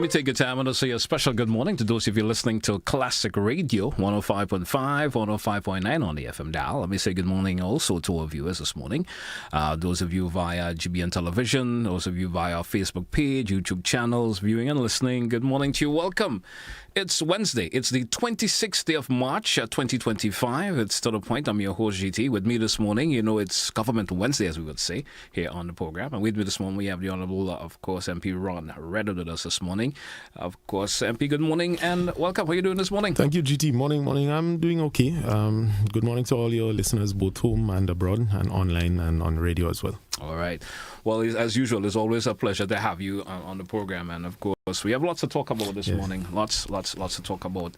take your time and say a special good morning to those of you listening to Classic Radio 105.5, 105.9 on the FM dial. Let me say good morning also to our viewers this morning. Those of you via GBN Television, those of you via our Facebook page, YouTube channels, viewing and listening, good morning to you. Welcome. It's Wednesday. It's the 26th day of March, 2025. It's to the point. I'm your host, GT. With me this morning, you know, it's Government Wednesday, as we would say, here on the program. And with me this morning, we have the Honorable, of course, MP RedHead with us this morning. Of course, MP, good morning and welcome. How are you doing this morning? Thank you, GT. Morning. I'm doing okay. Good morning to all your listeners, both home and abroad, and online and on radio as well. All right. Well, as usual, it's always a pleasure to have you on the program. And of course, we have lots to talk about this morning. Lots to talk about.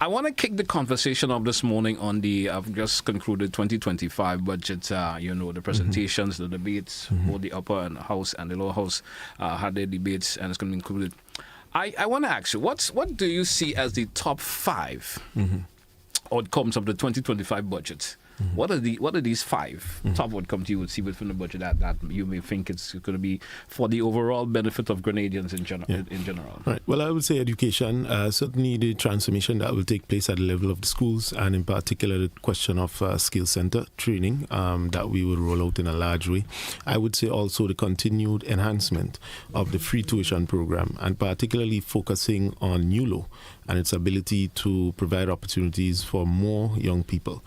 I want to kick the conversation off this morning on I've just concluded 2025 budget, the presentations, the debates, both the upper and house and the lower house had their debates, and it's going to be included. I want to ask you, what do you see as the top 5 outcomes of the 2025 budget? What are these 5 top outcomes you would see within the budget that you may think it's going to be for the overall benefit of Grenadians in general? Right. Well, I would say education, certainly the transformation that will take place at the level of the schools, and in particular the question of skill center training that we will roll out in a large way. I would say also the continued enhancement of the free tuition program, and particularly focusing on NULO and its ability to provide opportunities for more young people.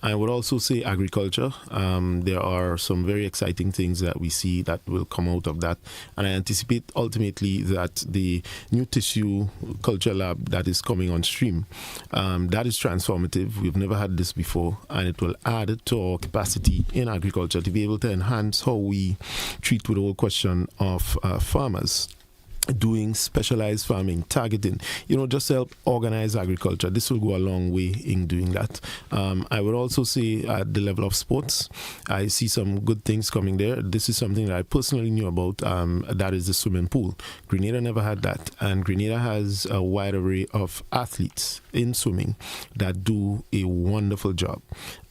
I would also say agriculture. There are some very exciting things that we see that will come out of that. And I anticipate ultimately that the new tissue culture lab that is coming on stream, that is transformative. We've never had this before, and it will add to our capacity in agriculture to be able to enhance how we treat with the whole question of farmers doing specialized farming, targeting, just to help organize agriculture. This will go a long way in doing that. I would also say at the level of sports, I see some good things coming there. This is something that I personally knew about, that is the swimming pool. Grenada never had that, and Grenada has a wide array of athletes in swimming that do a wonderful job.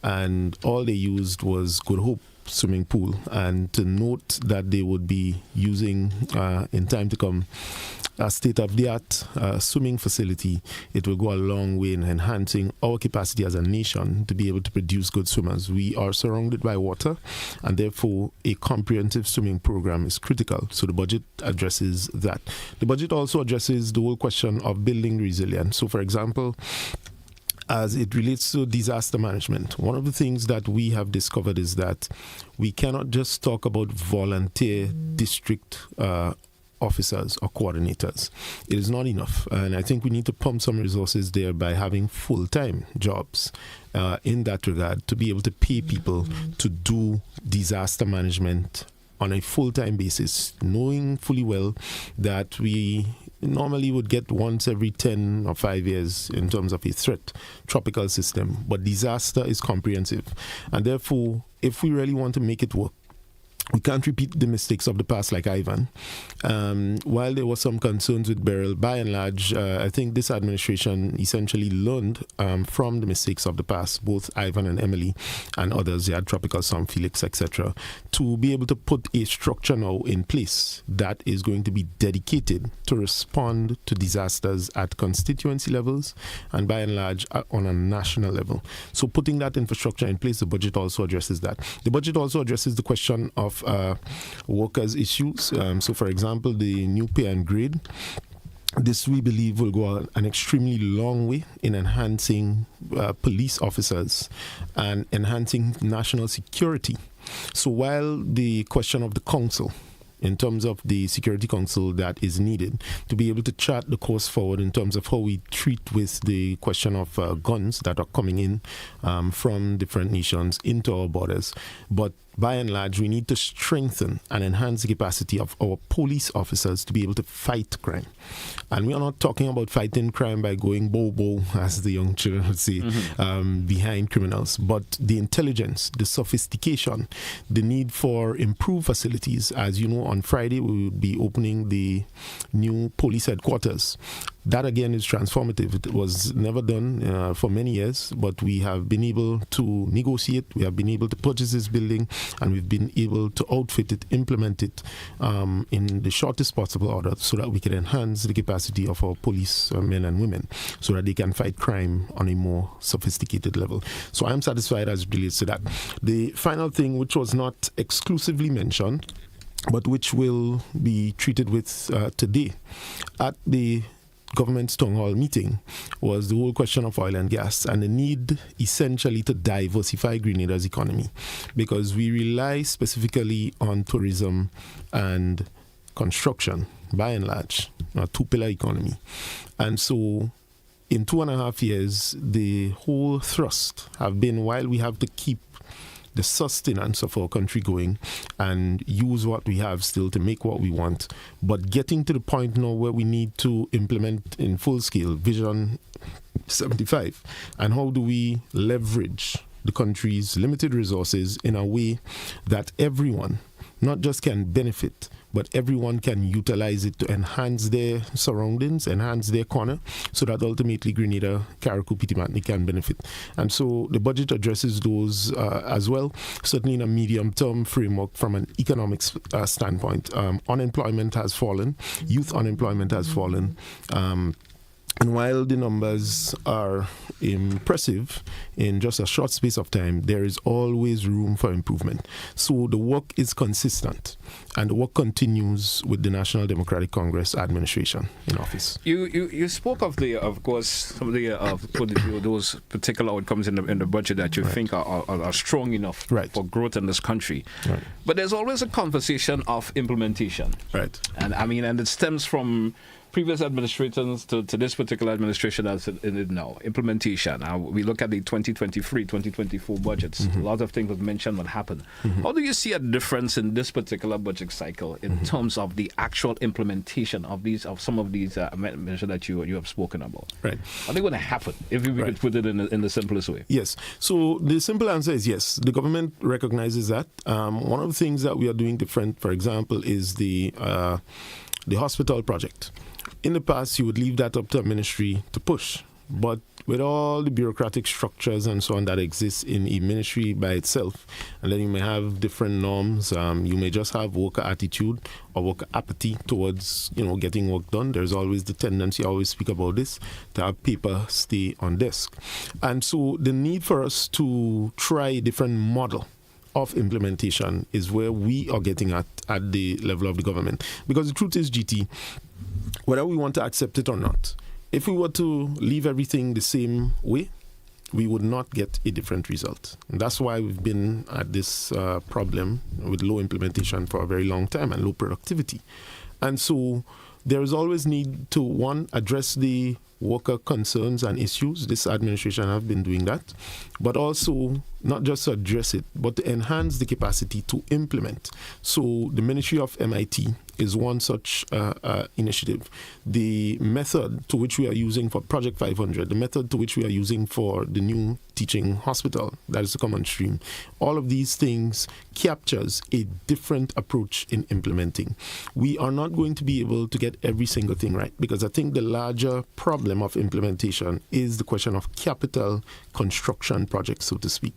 And all they used was Good Hope swimming pool, and to note that they would be using in time to come a state-of-the-art swimming facility, it will go a long way in enhancing our capacity as a nation to be able to produce good swimmers. We are surrounded by water, and therefore a comprehensive swimming program is critical. So the budget addresses that. The budget also addresses the whole question of building resilience. So, for example, as it relates to disaster management, one of the things that we have discovered is that we cannot just talk about volunteer district officers or coordinators. It is not enough. And I think we need to pump some resources there by having full-time jobs in that regard to be able to pay people to do disaster management on a full-time basis, knowing fully well that we normally would get once every 10 or 5 years in terms of a threat tropical system, but disaster is comprehensive. And therefore, if we really want to make it work, we can't repeat the mistakes of the past like Ivan. While there were some concerns with Beryl, by and large, I think this administration essentially learned from the mistakes of the past, both Ivan and Emily and others. They had Tropical Storm Felix, etc., to be able to put a structure now in place that is going to be dedicated to respond to disasters at constituency levels and by and large on a national level. So putting that infrastructure in place, the budget also addresses that. The budget also addresses the question of workers' issues. So, for example, the new pay and grade. This, we believe, will go an extremely long way in enhancing police officers and enhancing national security. So while the question of the council, in terms of the Security Council that is needed to be able to chart the course forward in terms of how we treat with the question of guns that are coming in from different nations into our borders. But by and large, we need to strengthen and enhance the capacity of our police officers to be able to fight crime. And we are not talking about fighting crime by going bow, as the young children would say, behind criminals, but the intelligence, the sophistication, the need for improved facilities. As you know, on Friday, we will be opening the new police headquarters. That again is transformative. It was never done for many years, but we have been able to negotiate. We have been able to purchase this building, and we've been able to outfit it, implement it in the shortest possible order so that we can enhance the capacity of our police men and women so that they can fight crime on a more sophisticated level. So I'm satisfied as it relates to that. The final thing, which was not exclusively mentioned, but which will be treated with today at the government's town hall meeting, was the whole question of oil and gas and the need essentially to diversify Grenada's economy, because we rely specifically on tourism and construction by and large, a two-pillar economy. And so in 2.5 years, the whole thrust have been, while we have to keep the sustenance of our country going and use what we have still to make what we want, but getting to the point now where we need to implement in full scale Vision 75, and how do we leverage the country's limited resources in a way that everyone not just can benefit, but everyone can utilize it to enhance their surroundings, enhance their corner, so that ultimately Grenada, Carriacou, Pitimatni can benefit. And so the budget addresses those as well, certainly in a medium-term framework from an economics standpoint. Unemployment has fallen, youth unemployment has fallen. And while the numbers are impressive in just a short space of time, there is always room for improvement. So the work is consistent, and the work continues with the National Democratic Congress administration in office. You spoke of course, some of those particular outcomes in the budget that you think are strong enough for growth in this country. Right. But there's always a conversation of implementation. Right. And it stems from previous administrations to this particular administration that's in it now. Implementation. We look at the 2023-2024 budgets. A lot of things have mentioned what happened. How do you see a difference in this particular budget cycle in terms of the actual implementation of some of these measures that you have spoken about? Right. Are they going to happen, if we could put it in the simplest way? Yes. So the simple answer is yes. The government recognizes that. One of the things that we are doing different, for example, is the hospital project. In the past, you would leave that up to a ministry to push. But with all the bureaucratic structures and so on that exist in a ministry by itself, and then you may have different norms, you may just have worker attitude or worker apathy towards, getting work done. There's always the tendency, I always speak about this, to have paper stay on desk. And so the need for us to try a different model of implementation is where we are getting at the level of the government. Because the truth is, GT, whether we want to accept it or not, if we were to leave everything the same way, we would not get a different result. And that's why we've been at this problem with low implementation for a very long time and low productivity. And so there is always need to, one, address the worker concerns and issues. This administration have been doing that, but also not just to address it, but to enhance the capacity to implement. So the Ministry of MIT is one such initiative. The method to which we are using for Project 500, the method to which we are using for the new teaching hospital that is to come on stream, all of these things captures a different approach in implementing. We are not going to be able to get every single thing right, because I think the larger problem of implementation is the question of capital construction projects, so to speak.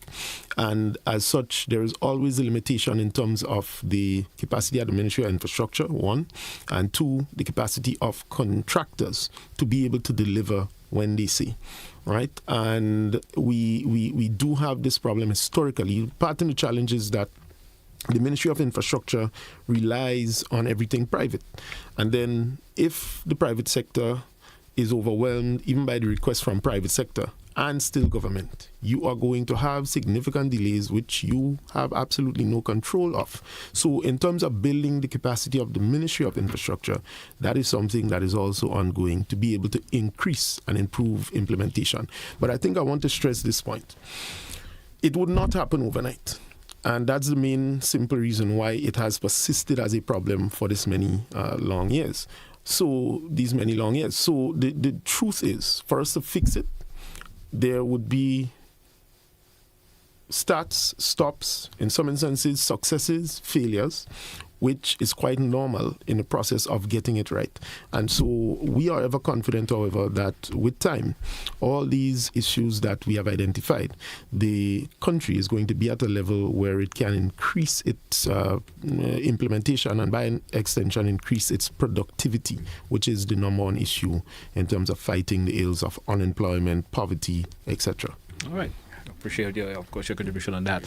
And as such, there is always a limitation in terms of the capacity at the Ministry of Infrastructure, one, and two, the capacity of contractors to be able to deliver when they say, right? And we do have this problem historically. Part of the challenge is that the Ministry of Infrastructure relies on everything private. And then if the private sector is overwhelmed, even by the request from private sector and still government, you are going to have significant delays which you have absolutely no control of. So in terms of building the capacity of the Ministry of Infrastructure, that is something that is also ongoing to be able to increase and improve implementation. But I think I want to stress this point. It would not happen overnight. And that's the main simple reason why it has persisted as a problem for this many long years. So the truth is, for us to fix it, there would be starts, stops, in some instances, successes, failures, which is quite normal in the process of getting it right. And so we are ever confident, however, that with time, all these issues that we have identified, the country is going to be at a level where it can increase its implementation and by an extension increase its productivity, which is the number one issue in terms of fighting the ills of unemployment, poverty, etc. All right. Appreciate your contribution on that.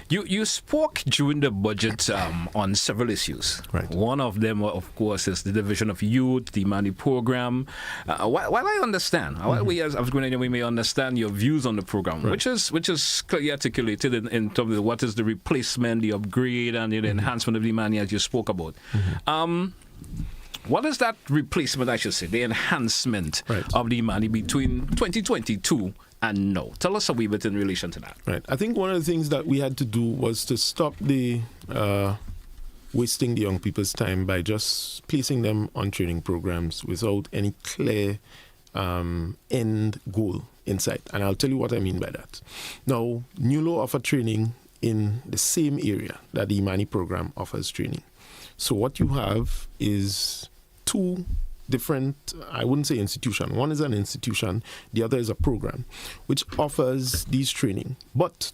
You spoke during the budget on several issues. Right. One of them, of course, is the division of youth, the money program. While I understand, while we as Afghan we may understand your views on the program, which is clearly articulated in terms of what is the replacement, the upgrade, and the enhancement of the money as you spoke about. What is that replacement, I should say, the enhancement of the money between 2022 and now? Tell us a wee bit in relation to that. Right. I think one of the things that we had to do was to stop the wasting the young people's time by just placing them on training programs without any clear end goal in sight. And I'll tell you what I mean by that. Now, New Law offer training in the same area that the Imani program offers training. So what you have is two different, I wouldn't say institution. One is an institution, the other is a program, which offers these training. But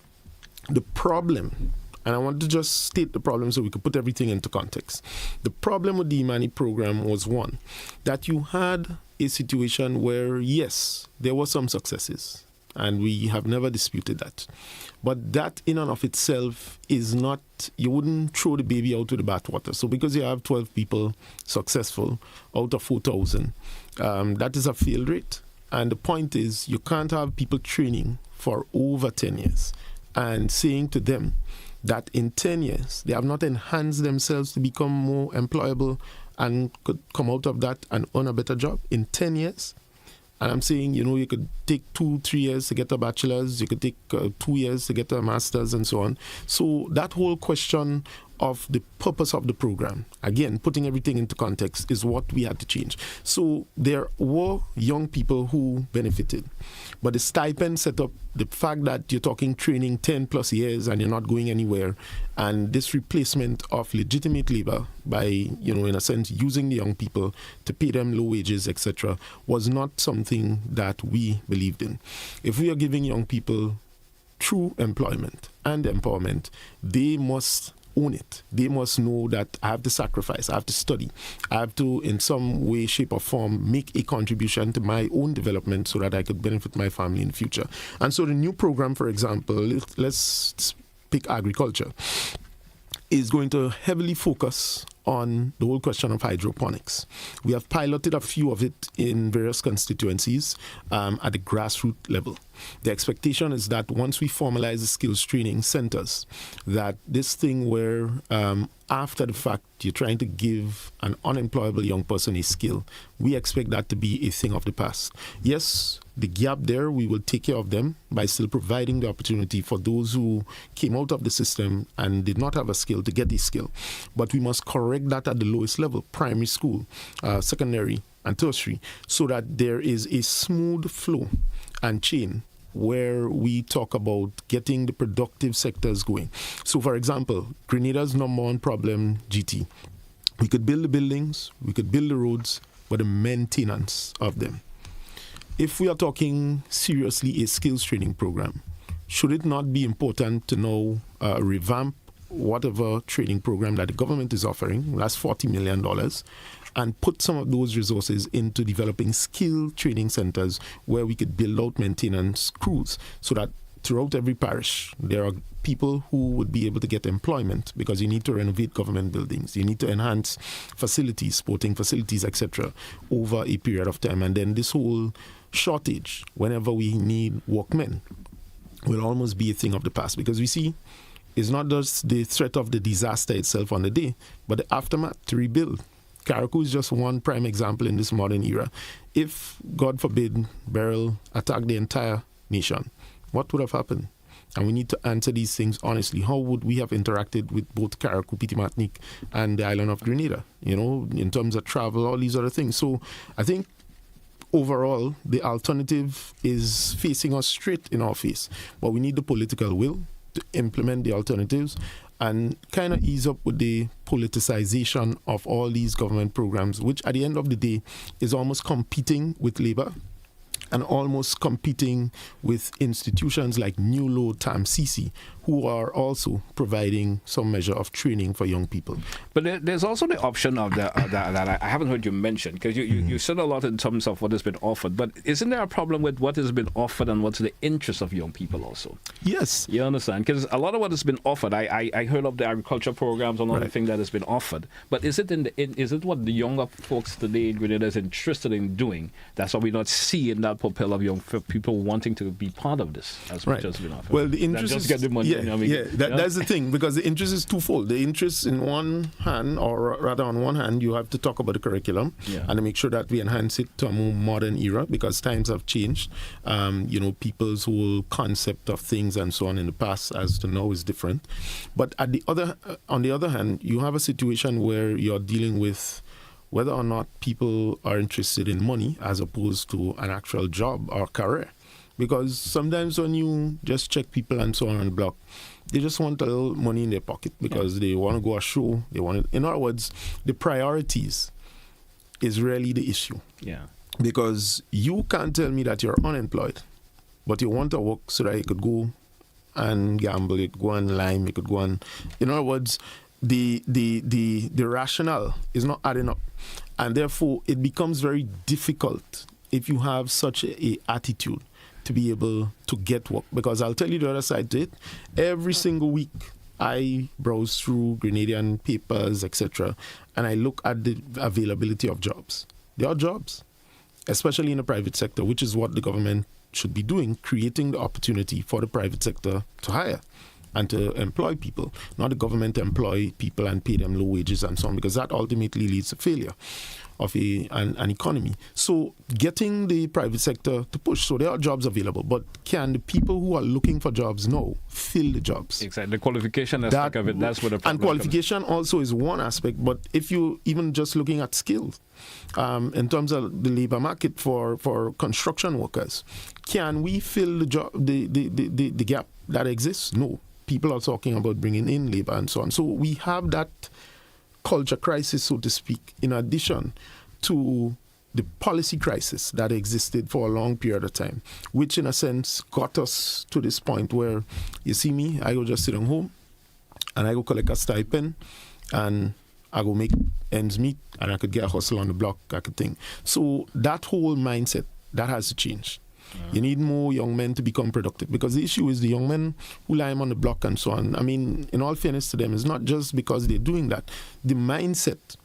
the problem, and I want to just state the problem so we could put everything into context. The problem with the Imani program was one, that you had a situation where, yes, there were some successes, and we have never disputed that. But that in and of itself is not, you wouldn't throw the baby out with the bathwater. So because you have 12 people successful out of 4,000, that is a failed rate. And the point is, you can't have people training for over 10 years and saying to them that in 10 years, they have not enhanced themselves to become more employable and could come out of that and earn a better job in 10 years. And I'm saying, you could take 2-3 years to get a bachelor's, you could take 2 years to get a master's and so on. So that whole question of the purpose of the program, again, putting everything into context, is what we had to change. So there were young people who benefited, but the stipend set up, the fact that you're talking training 10 plus years and you're not going anywhere, and this replacement of legitimate labor by, in a sense, using the young people to pay them low wages, etc., was not something that we believed in. If we are giving young people true employment and empowerment, they must own it. They must know that I have to sacrifice, I have to study, I have to, in some way, shape or form, make a contribution to my own development so that I could benefit my family in the future. And so the new program, for example, let's pick agriculture, is going to heavily focus on the whole question of hydroponics. We have piloted a few of it in various constituencies at the grassroots level. The expectation is that once we formalize the skills training centers, that this thing where after the fact you're trying to give an unemployable young person a skill, we expect that to be a thing of the past. Yes, the gap there, we will take care of them by still providing the opportunity for those who came out of the system and did not have a skill to get a skill. But we must correct that at the lowest level, primary school, secondary, and tertiary, so that there is a smooth flow and chain where we talk about getting the productive sectors going. So, for example, Grenada's number one problem, GT. We could build the buildings, we could build the roads, but the maintenance of them. If we are talking seriously a skills training program, should it not be important to now revamp whatever training program that the government is offering, that's $40 million, and put some of those resources into developing skill training centers where we could build out maintenance crews so that throughout every parish there are people who would be able to get employment, because you need to renovate government buildings, you need to enhance facilities, sporting facilities, etc., over a period of time. And then this whole shortage, whenever we need workmen, will almost be a thing of the past, because we see it's not just the threat of the disaster itself on the day, but the aftermath to rebuild. Karakou is just one prime example in this modern era. If, God forbid, Beryl attacked the entire nation, what would have happened? And we need to answer these things honestly. How would we have interacted with both Karakou, Pitimatnik, and the island of Grenada, in terms of travel, all these other things. So I think overall, the alternative is facing us straight in our face. But we need the political will, to implement the alternatives and kind of ease up with the politicization of all these government programs, which at the end of the day is almost competing with labor and almost competing with institutions like New Load TAMCC, who are also providing some measure of training for young people. But there's also the option of that I haven't heard you mention, because you said a lot in terms of what has been offered, but isn't there a problem with what has been offered and what's the interest of young people also? Yes. You understand? Because a lot of what has been offered, I heard of the agriculture programs and all the thing that has been offered, but is it what the younger folks today in Grenada is interested in doing? That's why we're not seeing that propel of young people wanting to be part of this as much as been offered. Well, the interest just get the money. That's the thing, because the interest is twofold. The interest in one hand, or rather on one hand, you have to talk about the curriculum and to make sure that we enhance it to a more modern era, because times have changed. People's whole concept of things and so on in the past as to now is different. But on the other hand, you have a situation where you're dealing with whether or not people are interested in money as opposed to an actual job or career. Because sometimes when you just check people and so on the block, they just want a little money in their pocket because they want to go a show. In other words, the priorities is really the issue. Yeah. Because you can't tell me that you're unemployed, but you want to work so that you could go and gamble, you could go and lime, you could go and... In other words, the rationale is not adding up. And therefore, it becomes very difficult if you have such a attitude to be able to get work. Because I'll tell you the other side to it. Every single week, I browse through Grenadian papers, etc., and I look at the availability of jobs. There are jobs, especially in the private sector, which is what the government should be doing, creating the opportunity for the private sector to hire and to employ people, not the government to employ people and pay them low wages and so on, because that ultimately leads to failure of an economy. So getting the private sector to push. So there are jobs available, but can the people who are looking for jobs now fill the jobs? Exactly. The qualification aspect of it, that's what the problem And qualification also is one aspect, but if you even just looking at skills, in terms of the labor market for construction workers, can we fill the job, the gap that exists? No. People are talking about bringing in labor and so on. So we have that culture crisis, so to speak, in addition to the policy crisis that existed for a long period of time, which in a sense got us to this point where, you see me, I go just sit at home and I go collect a stipend and I go make ends meet and I could get a hustle on the block, I could think. So that whole mindset, that has to change. You need more young men to become productive, because the issue is the young men who lie on the block and so on. I mean, in all fairness to them, it's not just because they're doing that. The mindset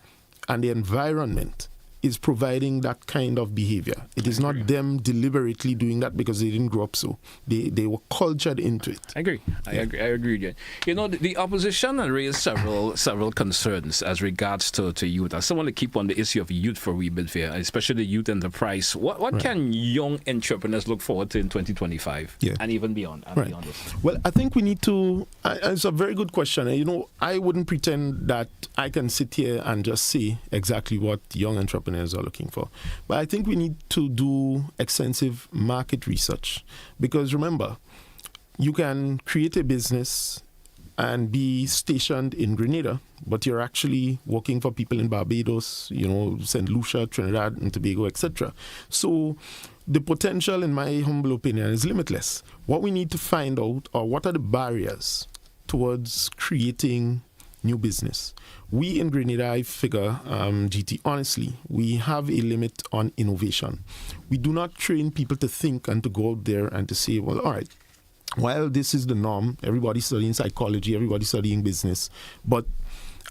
and the environment is providing that kind of behavior. It is not them deliberately doing that because they didn't grow up so. They were cultured into it. I agree. I agree. Yeah. You know, the opposition raised several concerns as regards to youth. I still want to keep on the issue of youth for we bit here, especially the youth enterprise. What can young entrepreneurs look forward to in 2025 and even beyond? Beyond this? Well, I think we need to. It's a very good question. You know, I wouldn't pretend that I can sit here and just say exactly what young entrepreneurs are looking for. But I think we need to do extensive market research, because remember, you can create a business and be stationed in Grenada, but you're actually working for people in Barbados, St. Lucia, Trinidad and Tobago, etc. So the potential, in my humble opinion, is limitless. What we need to find out are what are the barriers towards creating new business. We in Grenada, I figure, GT, honestly, we have a limit on innovation. We do not train people to think and to go out there and to say, well, all right, while this is the norm, everybody's studying psychology, everybody's studying business, but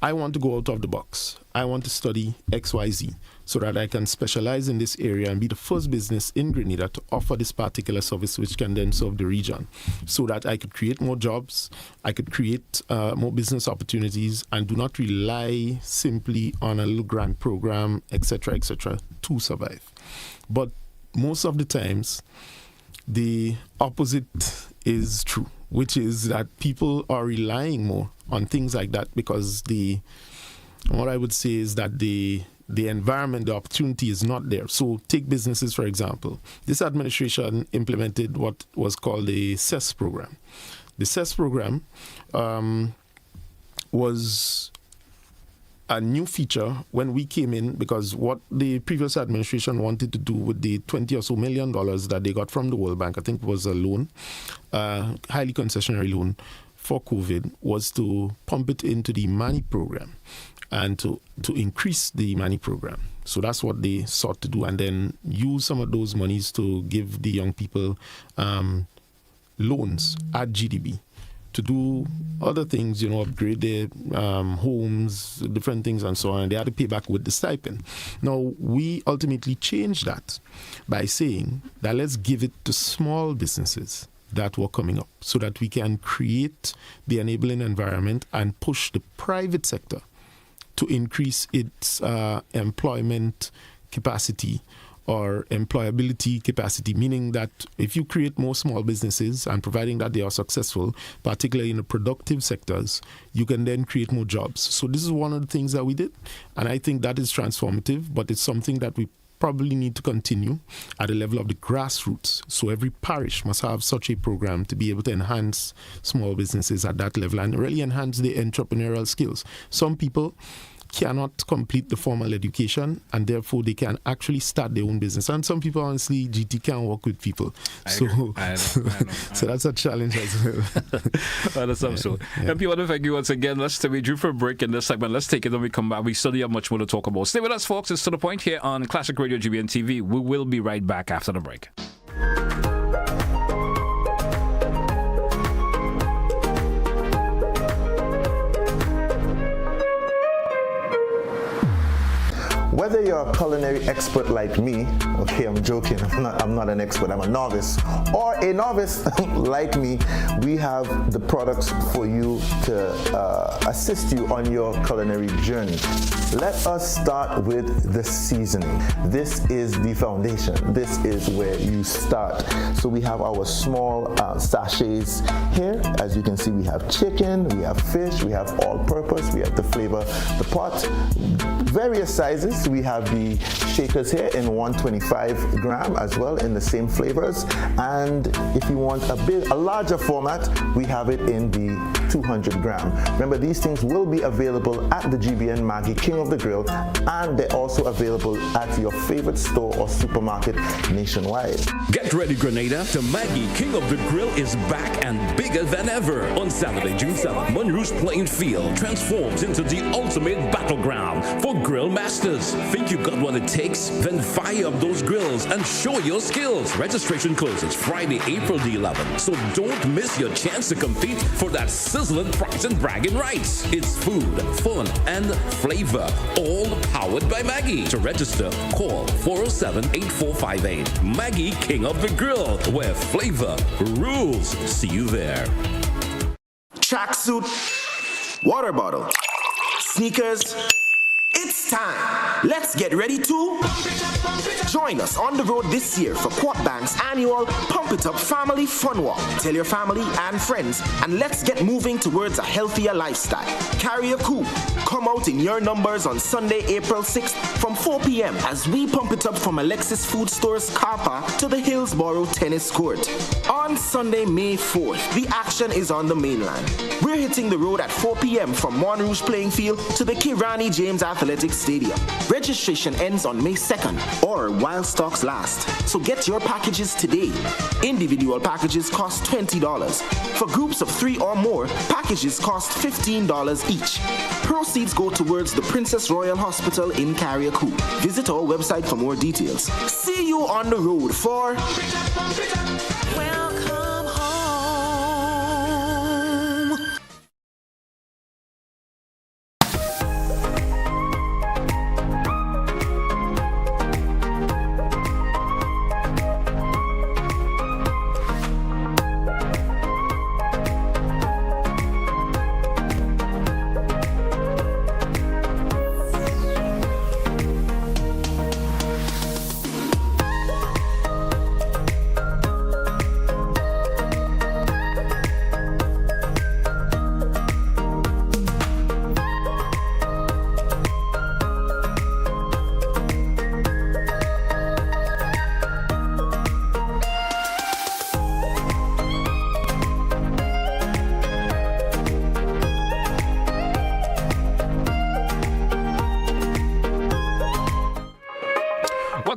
I want to go out of the box. I want to study XYZ so that I can specialize in this area and be the first business in Grenada to offer this particular service, which can then serve the region, so that I could create more jobs, I could create more business opportunities, and do not rely simply on a little grant program, etc., to survive. But most of the times, the opposite is true, which is that people are relying more on things like that because what I would say is that the environment, the opportunity is not there. So take businesses, for example. This administration implemented what was called a CES program. The CES program was a new feature when we came in, because what the previous administration wanted to do with the $20 or so million that they got from the World Bank, I think was a loan, highly concessionary loan for COVID, was to pump it into the MANI program and to increase the MANI program. So that's what they sought to do, and then use some of those monies to give the young people loans at GDB to do other things, upgrade their homes, different things and so on. And they had to pay back with the stipend. Now, we ultimately changed that by saying that let's give it to small businesses that were coming up so that we can create the enabling environment and push the private sector to increase its employment capacity or employability capacity, meaning that if you create more small businesses and providing that they are successful, particularly in the productive sectors, you can then create more jobs. So this is one of the things that we did, and I think that is transformative, but it's something that we probably need to continue at the level of the grassroots. So every parish must have such a program to be able to enhance small businesses at that level and really enhance their entrepreneurial skills. Some people cannot complete the formal education, and therefore they can actually start their own business. And some people, honestly, GT can't work with people. I know. So that's a challenge as well. And people, thank you once again. Let's stay with you for a break in this segment. Let's take it when we come back. We still have much more to talk about. Stay with us, folks. It's To The Point here on Classic Radio GBN TV. We will be right back after the break. Whether you're a culinary expert like me, okay, I'm joking, I'm not an expert, I'm a novice, or a novice like me, we have the products for you to assist you on your culinary journey. Let us start with the seasoning. This is the foundation. This is where you start. So we have our small sachets here. As you can see, we have chicken, we have fish, we have all-purpose, we have to flavor the pot. Various sizes. We have the shakers here in 125 gram as well in the same flavors. And if you want a larger format, we have it in the 200 gram. Remember, these things will be available at the GBN Maggie King of the Grill, and they're also available at your favorite store or supermarket nationwide. Get ready, Grenada. The Maggie King of the Grill is back and bigger than ever. On Saturday, June 7th, Monroe's playing field transforms into the ultimate battleground for grill masters. Think you got what it takes? Then fire up those grills and show your skills. Registration closes Friday, April the 11th, so don't miss your chance to compete for that sizzling prize and bragging rights. It's food, fun, and flavor, all powered by Maggie. To register, call 407-8458. Maggie King of the Grill, where flavor rules. See you there. Tracksuit, water bottle, sneakers. It's time. Let's get ready to join us on the road this year for Quad Bank's annual Pump It Up Family Fun Walk. Tell your family and friends, and let's get moving towards a healthier lifestyle. Carry a coup. Come out in your numbers on Sunday, April 6th from 4 p.m. as we pump it up from Alexis Food Store's car park to the Hillsborough Tennis Court. On Sunday, May 4th, the action is on the mainland. We're hitting the road at 4 p.m. from Monrouge Playing Field to the Kirani James Athletics Stadium. Registration ends on May 2nd or while stocks last. So get your packages today. Individual packages cost $20. For groups of 3 or more, packages cost $15 each. Proceeds go towards the Princess Royal Hospital in Carriacou. Visit our website for more details. See you on the road for Welcome Home.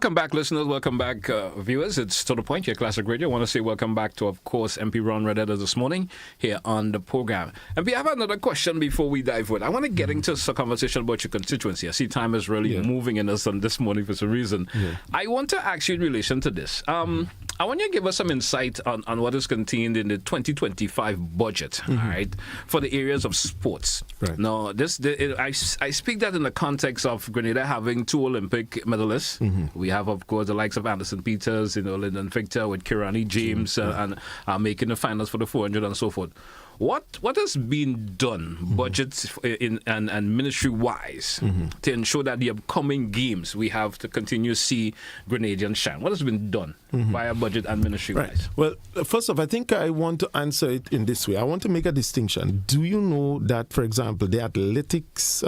Welcome back, listeners. Welcome back, viewers. It's To The Point, your classic radio. I want to say welcome back to, of course, MP Ron RedHead this morning here on the program. And we have another question before we dive in. I want to get into a conversation about your constituency. I see time is really moving in us on this morning for some reason. I want to ask you in relation to this. I want you to give us some insight on what is contained in the 2025 budget, all right, for the areas of sports. Right. Now, I speak that in the context of Grenada having 2 Olympic medalists. We have, of course, the likes of Anderson Peters, Lyndon Victor with Kirani James, and making the finals for the 400 and so forth. What has been done, budgets and ministry-wise, to ensure that the upcoming games we have to continue to see Grenadians shine? What has been done via budget and ministry-wise? Right. Well, first off, I think I want to answer it in this way. I want to make a distinction. Do you know that, for example, the Athletics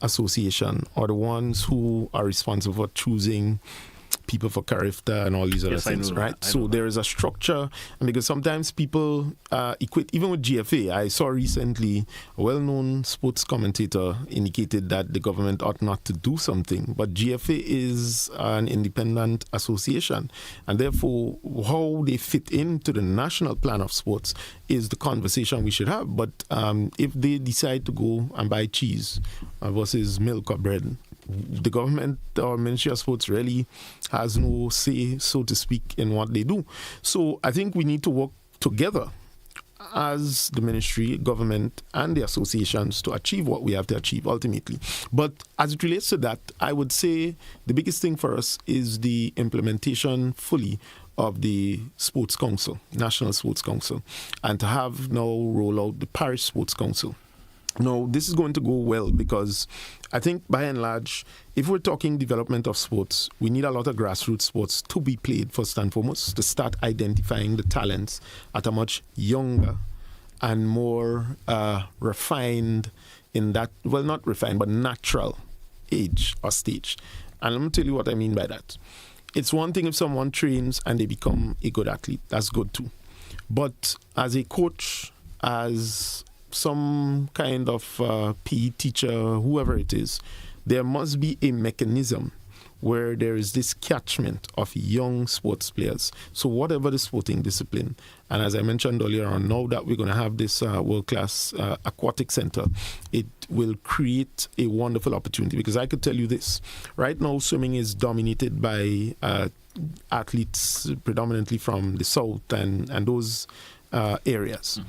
Association are the ones who are responsible for choosing people for Carifta and all these other things, right? So there is a structure, and because sometimes people equate, even with GFA. I saw recently a well-known sports commentator indicated that the government ought not to do something, but GFA is an independent association, and therefore how they fit into the national plan of sports is the conversation we should have. But if they decide to go and buy cheese versus milk or bread, the government or Ministry of Sports really has no say, so to speak, in what they do. So I think we need to work together as the ministry, government, and the associations to achieve what we have to achieve ultimately. But as it relates to that, I would say the biggest thing for us is the implementation fully of the Sports Council, National Sports Council, and to have now roll out the Parish Sports Council. Now, this is going to go well because I think by and large, if we're talking development of sports, we need a lot of grassroots sports to be played first and foremost, to start identifying the talents at a much younger and more refined in that, well, not refined, but natural age or stage. And let me tell you what I mean by that. It's one thing if someone trains and they become a good athlete. That's good too. But as a coach, as some kind of PE teacher, whoever it is, there must be a mechanism where there is this catchment of young sports players. So whatever the sporting discipline, and as I mentioned earlier on, now that we're going to have this world-class aquatic center, it will create a wonderful opportunity. Because I could tell you this, right now swimming is dominated by athletes predominantly from the south and those areas.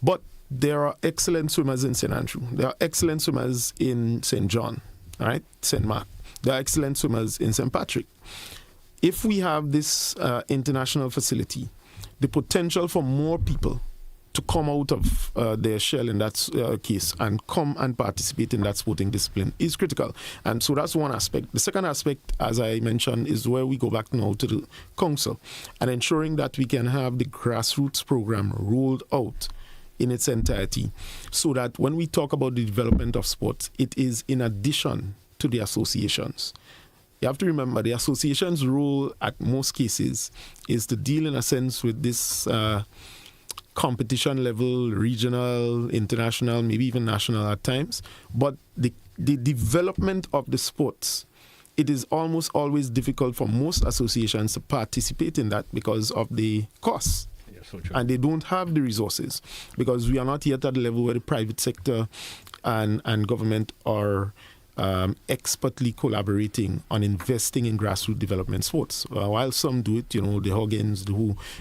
But there are excellent swimmers in St. Andrew. There are excellent swimmers in St. John, all right, St. Mark. There are excellent swimmers in St. Patrick. If we have this international facility, the potential for more people to come out of their shell in that case and come and participate in that sporting discipline is critical. And so that's one aspect. The second aspect, as I mentioned, is where we go back now to the council and ensuring that we can have the grassroots program rolled out in its entirety, so that when we talk about the development of sports, it is in addition to the associations. You have to remember the association's role at most cases is to deal in a sense with this competition level, regional, international, maybe even national at times. But the development of the sports, it is almost always difficult for most associations to participate in that because of the costs. So true. And they don't have the resources because we are not yet at the level where the private sector and government are expertly collaborating on investing in grassroots development sports. While some do it, the Hoggins,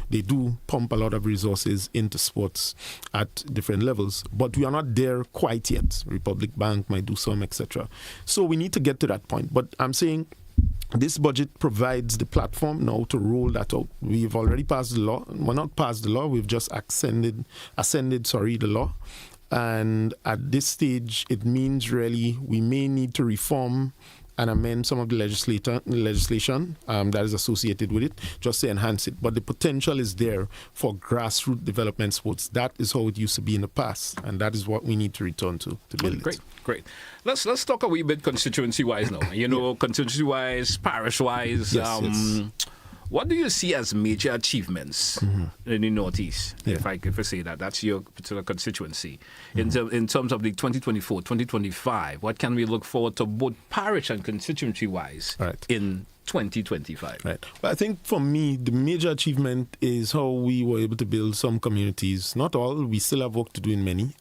they do pump a lot of resources into sports at different levels, but we are not there quite yet. Republic Bank might do some, etc. So we need to get to that point. But I'm saying this budget provides the platform now to roll that out. We've already passed the law. Well, not passed the law, we've just ascended the law. And at this stage, it means really we may need to reform and amend some of the legislation that is associated with it, just to enhance it. But the potential is there for grassroots development sports. That is how it used to be in the past, and that is what we need to return to build it. Great. Let's talk a wee bit constituency-wise now. Constituency-wise, parish-wise. Yes. What do you see as major achievements in the Northeast, if I say that? That's your particular constituency. In terms of the 2024, 2025, what can we look forward to both parish and constituency-wise in 2025. Right. But I think for me, the major achievement is how we were able to build some communities. Not all, we still have work to do in many.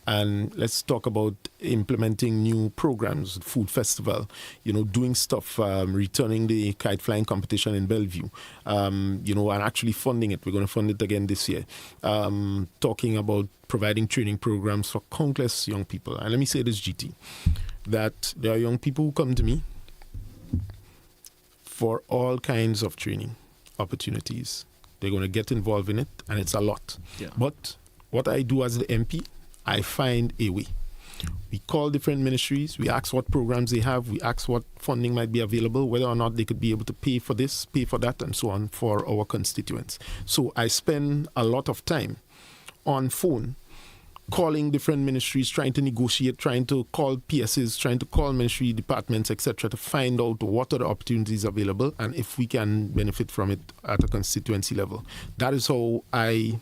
And let's talk about implementing new programs, food festival, doing stuff, returning the kite flying competition in Bellevue, and actually funding it. We're going to fund it again this year. Talking about providing training programs for countless young people. And let me say this, GT, that there are young people who come to me for all kinds of training opportunities. They're going to get involved in it, and it's a lot. Yeah. But what I do as the MP, I find a way. We call different ministries, we ask what programs they have, we ask what funding might be available, whether or not they could be able to pay for this, pay for that, and so on for our constituents. So I spend a lot of time on phone calling different ministries, trying to negotiate, trying to call PSs, trying to call ministry departments, etc., to find out what are the opportunities available and if we can benefit from it at a constituency level. That is how I,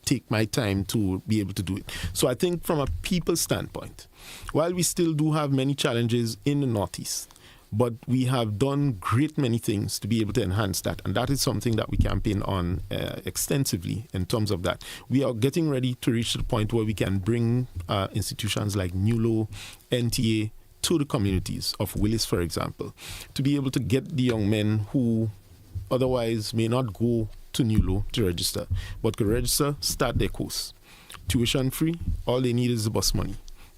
take my time to be able to do it. So I think from a people standpoint, while we still do have many challenges in the Northeast, but we have done great many things to be able to enhance that. And that is something that we campaign on extensively in terms of that. We are getting ready to reach the point where we can bring institutions like NULO, NTA to the communities of Willis, for example, to be able to get the young men who otherwise may not go to NULO to register, but could register, start their course. Tuition free, all they need is the bus money.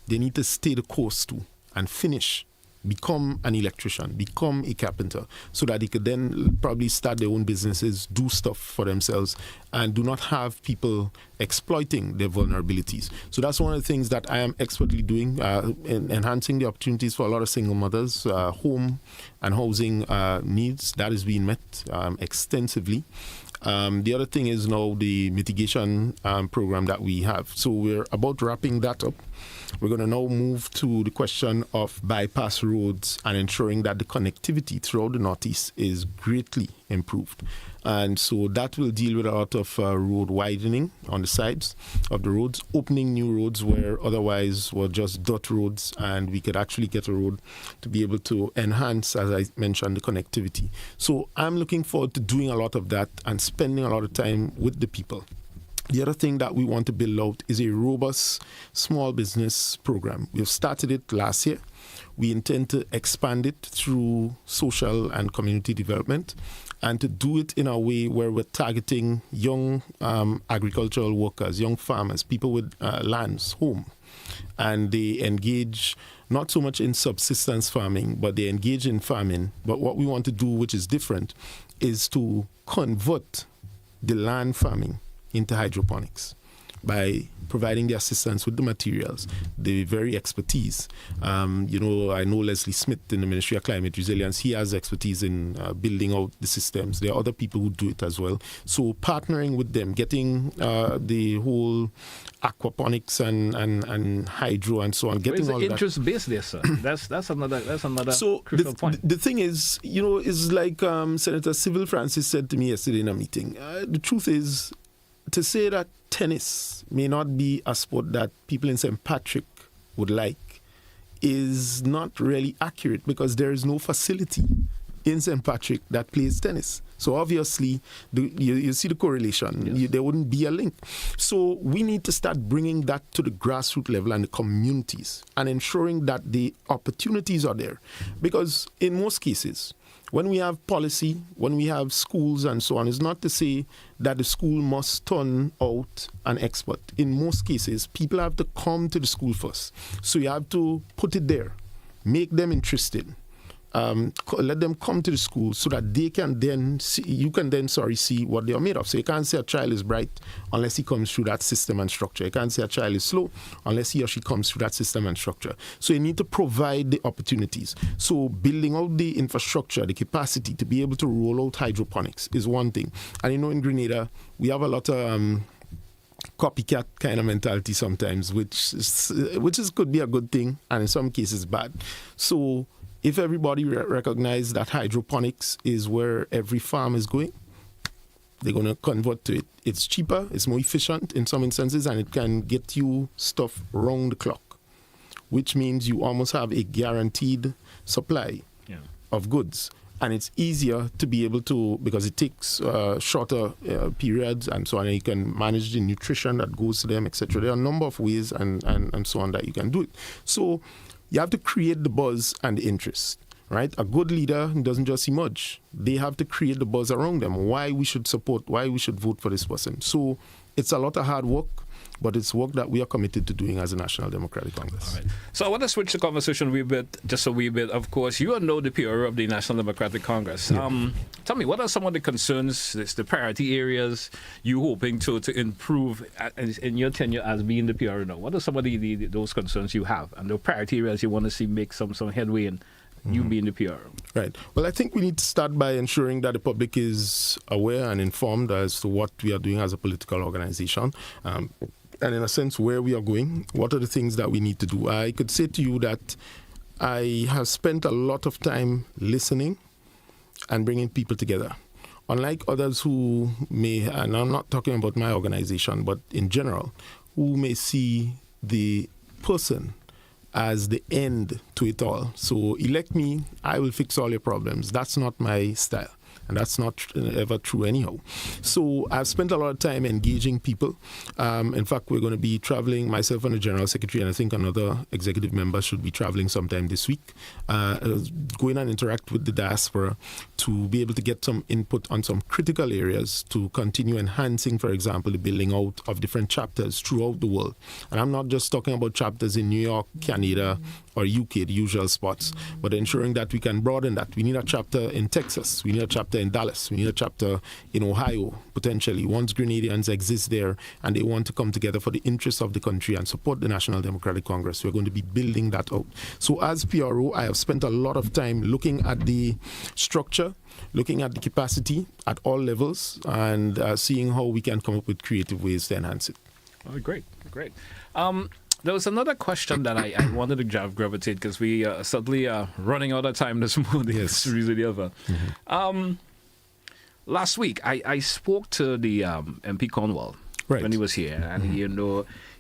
They need to stay the course too and finish, become an electrician, become a carpenter, so that they could then probably start their own businesses, do stuff for themselves, and do not have people exploiting their vulnerabilities. So that's one of the things that I am expertly doing, in enhancing the opportunities for a lot of single mothers, home and housing needs. That is being met extensively. The other thing is now the mitigation program that we have. So we're about wrapping that up. We're going to now move to the question of bypass roads and ensuring that the connectivity throughout the Northeast is greatly improved. And so that will deal with a lot of road widening on the sides of the roads, opening new roads where otherwise were just dirt roads, and we could actually get a road to be able to enhance, as I mentioned, the connectivity. So I'm looking forward to doing a lot of that and spending a lot of time with the people. The other thing that we want to build out is a robust small business program. We've started it last year. We intend to expand it through social and community development and to do it in a way where we're targeting young agricultural workers, young farmers, people with lands, home. And they engage not so much in subsistence farming, but they engage in farming. But what we want to do, which is different, is to convert the land farming into hydroponics by providing the assistance with the materials, the very expertise. I know Leslie Smith in the Ministry of Climate Resilience. He has expertise in building out the systems. There are other people who do it as well. So partnering with them, getting the whole aquaponics and hydro and so on. Getting all the interest base there, sir. That's another crucial point. The thing is, is like Senator Civil Francis said to me yesterday in a meeting. The truth is, to say that tennis may not be a sport that people in St. Patrick would like is not really accurate, because there is no facility in St. Patrick that plays tennis. So obviously, you see the correlation. Yes. There wouldn't be a link. So we need to start bringing that to the grassroots level and the communities and ensuring that the opportunities are there. Because in most cases, when we have policy, when we have schools and so on, it's not to say that the school must turn out an expert. In most cases, people have to come to the school first. So you have to put it there, make them interested. Let them come to the school so that they can then see what they are made of. So you can't say a child is bright unless he comes through that system and structure. You can't say a child is slow unless he or she comes through that system and structure. So you need to provide the opportunities. So building out the infrastructure, the capacity to be able to roll out hydroponics is one thing. And in Grenada, we have a lot of copycat kind of mentality sometimes, which could be a good thing and in some cases bad. So if everybody recognizes that hydroponics is where every farm is going, they're going to convert to it. It's cheaper, it's more efficient in some instances, and it can get you stuff round the clock, which means you almost have a guaranteed supply of goods. and it's easier to be able to, because it takes shorter periods and so on, and you can manage the nutrition that goes to them, etc. There are a number of ways and so on that you can do it. So you have to create the buzz and the interest. Right? A good leader doesn't just emerge. They have to create the buzz around them. Why we should support, why we should vote for this person. So it's a lot of hard work, but it's work that we are committed to doing as a National Democratic Congress. All right. So I want to switch the conversation just a wee bit. Of course, you are now the PRO of the National Democratic Congress. Yeah. Tell me, what are some of the concerns, the priority areas you hoping to improve in your tenure as being the PRO now? What are some of those concerns you have and the priority areas you want to see make some headway in? You being the PRO. Right. Well, I think we need to start by ensuring that the public is aware and informed as to what we are doing as a political organization. And in a sense, where we are going, what are the things that we need to do. I could say to you that I have spent a lot of time listening and bringing people together. Unlike others who may, and I'm not talking about my organization, but in general, who may see the person as the end to it all. So elect me, I will fix all your problems. That's not my style. And that's not ever true anyhow. So I've spent a lot of time engaging people. In fact, we're going to be traveling, myself and the General Secretary, and I think another executive member should be traveling sometime this week, going and interact with the diaspora to be able to get some input on some critical areas to continue enhancing, for example, the building out of different chapters throughout the world. And I'm not just talking about chapters in New York, Canada, or UK, the usual spots, but ensuring that we can broaden that. We need a chapter in Texas. We need a chapter in Dallas. We need a chapter in Ohio, potentially. Once Grenadians exist there and they want to come together for the interests of the country and support the National Democratic Congress, we're going to be building that out. So as PRO, I have spent a lot of time looking at the structure, looking at the capacity at all levels, and seeing how we can come up with creative ways to enhance it. Oh, great. There was another question that I wanted to gravitate because we suddenly are running out of time this morning. Yes. Reason the other. Mm-hmm. Last week, I spoke to the MP Cornwall when he was here, and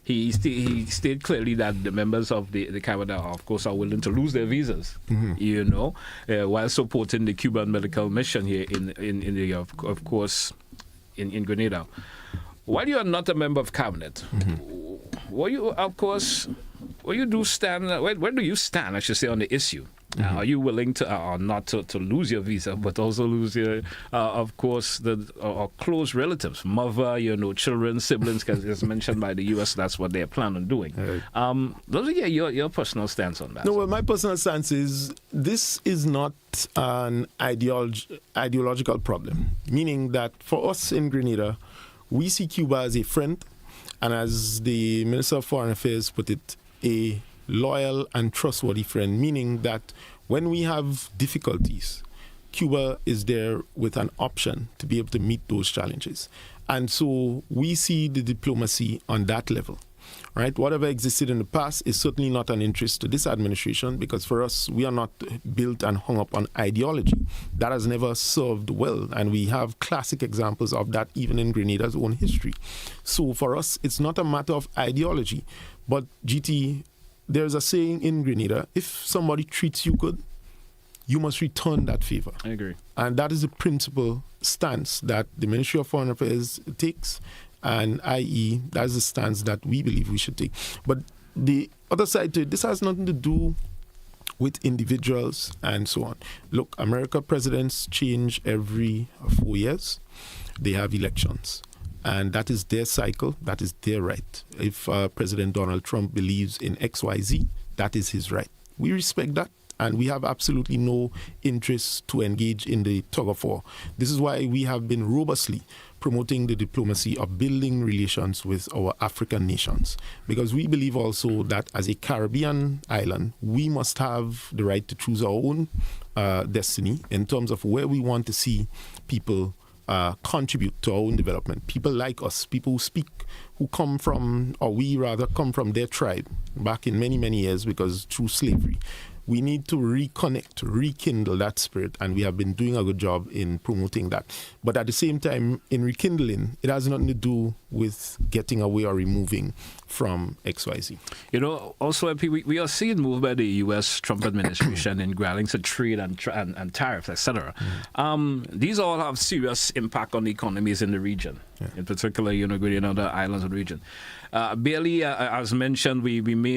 he stated clearly that the members of the cabinet, of course, are willing to lose their visas, while supporting the Cuban medical mission here of course, in Grenada. While you are not a member of cabinet, where do you stand, I should say, on the issue? Are you willing to not to lose your visa, but also lose your, of course, our close relatives, mother, children, siblings, because it's mentioned by the U.S. That's what they're planning on doing. Those are your personal stance on that. No, well, my personal stance is this is not an ideological problem, meaning that for us in Grenada, we see Cuba as a friend, and as the Minister of Foreign Affairs put it, a loyal and trustworthy friend, meaning that when we have difficulties, Cuba is there with an option to be able to meet those challenges. And so we see the diplomacy on that level. Right? Whatever existed in the past is certainly not an interest to this administration, because for us, we are not built and hung up on ideology. That has never served well, and we have classic examples of that even in Grenada's own history. So for us, it's not a matter of ideology. But GT, there's a saying in Grenada, if somebody treats you good, you must return that favor. I agree. And that is the principal stance that the Ministry of Foreign Affairs takes, and i.e., that's the stance that we believe we should take. But the other side to it, this has nothing to do with individuals and so on. Look, America presidents change every 4 years. They have elections. And that is their cycle. That is their right. If President Donald Trump believes in XYZ, that is his right. We respect that. And we have absolutely no interest to engage in the tug-of-war. This is why we have been robustly promoting the diplomacy of building relations with our African nations. Because we believe also that as a Caribbean island, we must have the right to choose our own destiny in terms of where we want to see people contribute to our own development. People like us, people who come from, or we rather come from their tribe back in many, many years because through slavery. we need to reconnect, rekindle that spirit, and we have been doing a good job in promoting that. But at the same time, in rekindling, it has nothing to do with getting away or removing from XYZ. You know, also, we are seeing move by the U.S. Trump administration in grappling to trade and tariffs, etc. These all have serious impact on the economies in the region, in particular, Grenada, islands of the region. Barely, as mentioned, we barely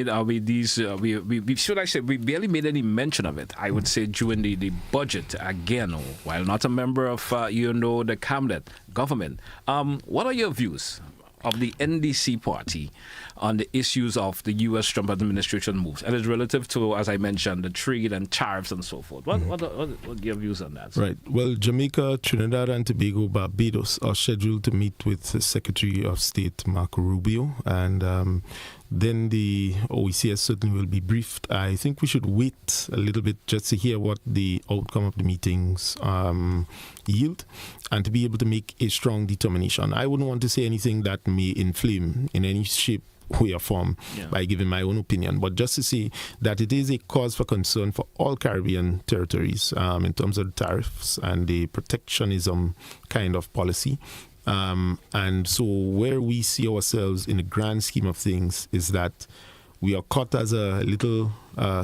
made any mention of it. I would say during the budget again, while not a member of the cabinet government. What are your views of the NDC party on the issues of the U.S. Trump administration moves, and it's relative to, as I mentioned, the trade and tariffs and so forth? What are your views on that? Right. Well, Jamaica, Trinidad and Tobago, Barbados are scheduled to meet with the Secretary of State Marco Rubio, and then the OECS certainly will be briefed. I think we should wait a little bit just to hear what the outcome of the meetings yield, and to be able to make a strong determination. I wouldn't want to say anything that may inflame in any shape, way or form by giving my own opinion, but just to say that it is a cause for concern for all Caribbean territories in terms of the tariffs and the protectionism kind of policy. And so where we see ourselves in the grand scheme of things is that we are caught as a little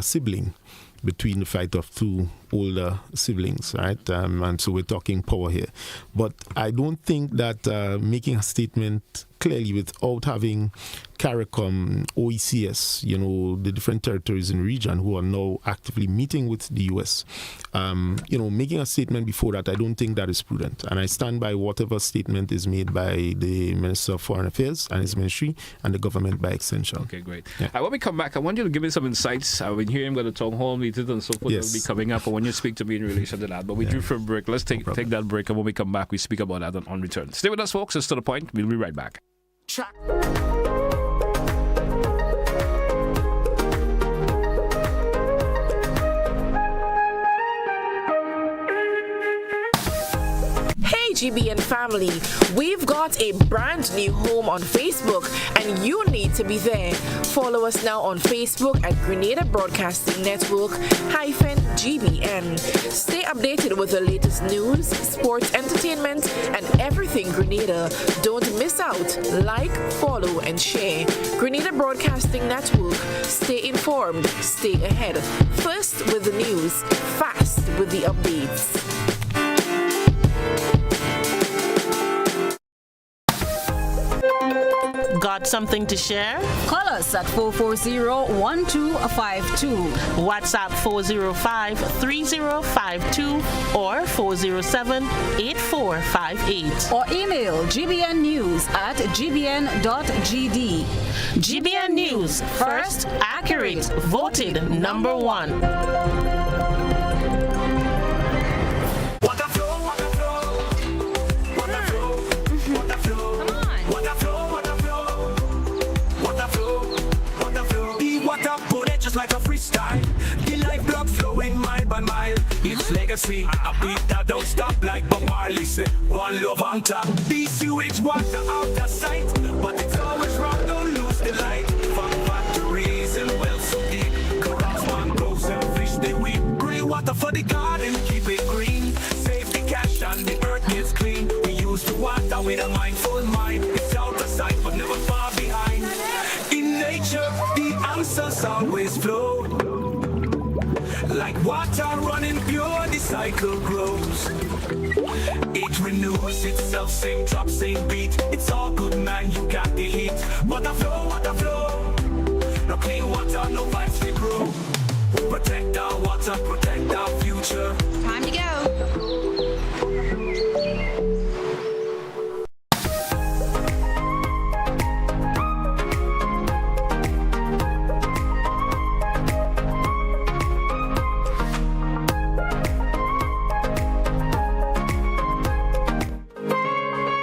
sibling between the fight of two older siblings, right? And so we're talking power here. But I don't think that making a statement clearly without having CARICOM, OECS, the different territories in the region who are now actively meeting with the U.S., making a statement before that, I don't think that is prudent. And I stand by whatever statement is made by the Minister of Foreign Affairs and his ministry and the government by extension. Okay, great. When we come back, I want you to give me some insights. I've been hearing about the town hall meetings and so forth that will be coming up, and when you speak to me in relation to that. But we drew for a break. Let's take that break, and when we come back, we speak about that on return. Stay with us, folks. It's To The Point. We'll be right back. GBN family, we've got a brand new home on Facebook and you need to be there. Follow us now on Facebook at Grenada Broadcasting Network -GBN. Stay updated with the latest news, sports, entertainment, and everything Grenada. Don't miss out. Like, follow, and share. Grenada Broadcasting Network. Stay informed, stay ahead. First with the news, fast with the updates. Got something to share? Call us at 440-1252. WhatsApp 405-3052 or 407-8458. Or email gbnnews@gbn.gd. GBN News, first, accurate, voted #1. Like a freestyle, the life blood flowing mile by mile. It's legacy, a beat that don't stop like Bob Marley said. One love on top. The sewage water out of sight, but it's always wrong. Don't lose the light. From factories and wells so deep, corals, mangroves and fish they weep. Grey water for the garden, keep it green. Save the cash and the earth gets clean. We used to water with a mindful mind. It's out of sight, but never far behind. In nature, the answers always flow. Like water running pure, the cycle grows. It renews itself, same drop, same beat. It's all good, man, you got the heat. Water flow, water flow. No clean water, no vibes they grow. Protect our water, protect our future. Time to go.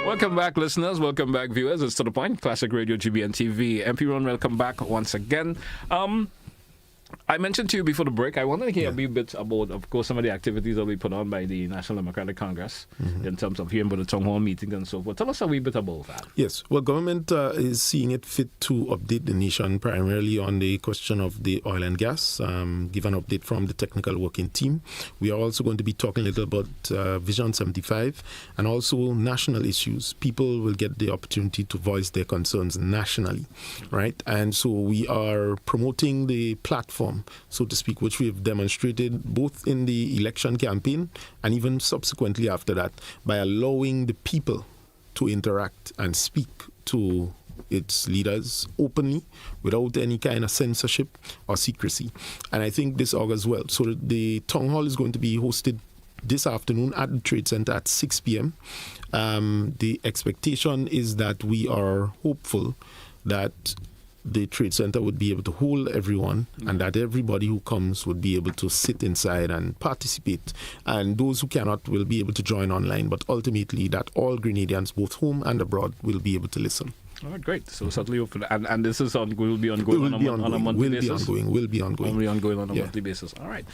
Welcome back, listeners. Welcome back, viewers. It's To The Point, Classic Radio GBN TV. MP Ron, welcome back once again. I mentioned to you before the break, I wanted to hear a wee bit about, of course, some of the activities that we put on by the National Democratic Congress in terms of hearing about the town hall meetings and so forth. Tell us a wee bit about that. Yes, well, government is seeing it fit to update the nation primarily on the question of the oil and gas, give an update from the technical working team. We are also going to be talking a little about Vision 75 and also national issues. People will get the opportunity to voice their concerns nationally, right? And so we are promoting the platform, so to speak, which we have demonstrated both in the election campaign and even subsequently after that, by allowing the people to interact and speak to its leaders openly without any kind of censorship or secrecy. And I think this augurs well. So the town hall is going to be hosted this afternoon at the Trade Center at 6 p.m. The expectation is that we are hopeful that the Trade Center would be able to hold everyone and that everybody who comes would be able to sit inside and participate. And those who cannot will be able to join online, but ultimately that all Grenadians, both home and abroad, will be able to listen. All right, great. So certainly hope for that. And this is will be ongoing on a monthly basis? Will be ongoing on a monthly basis. All right.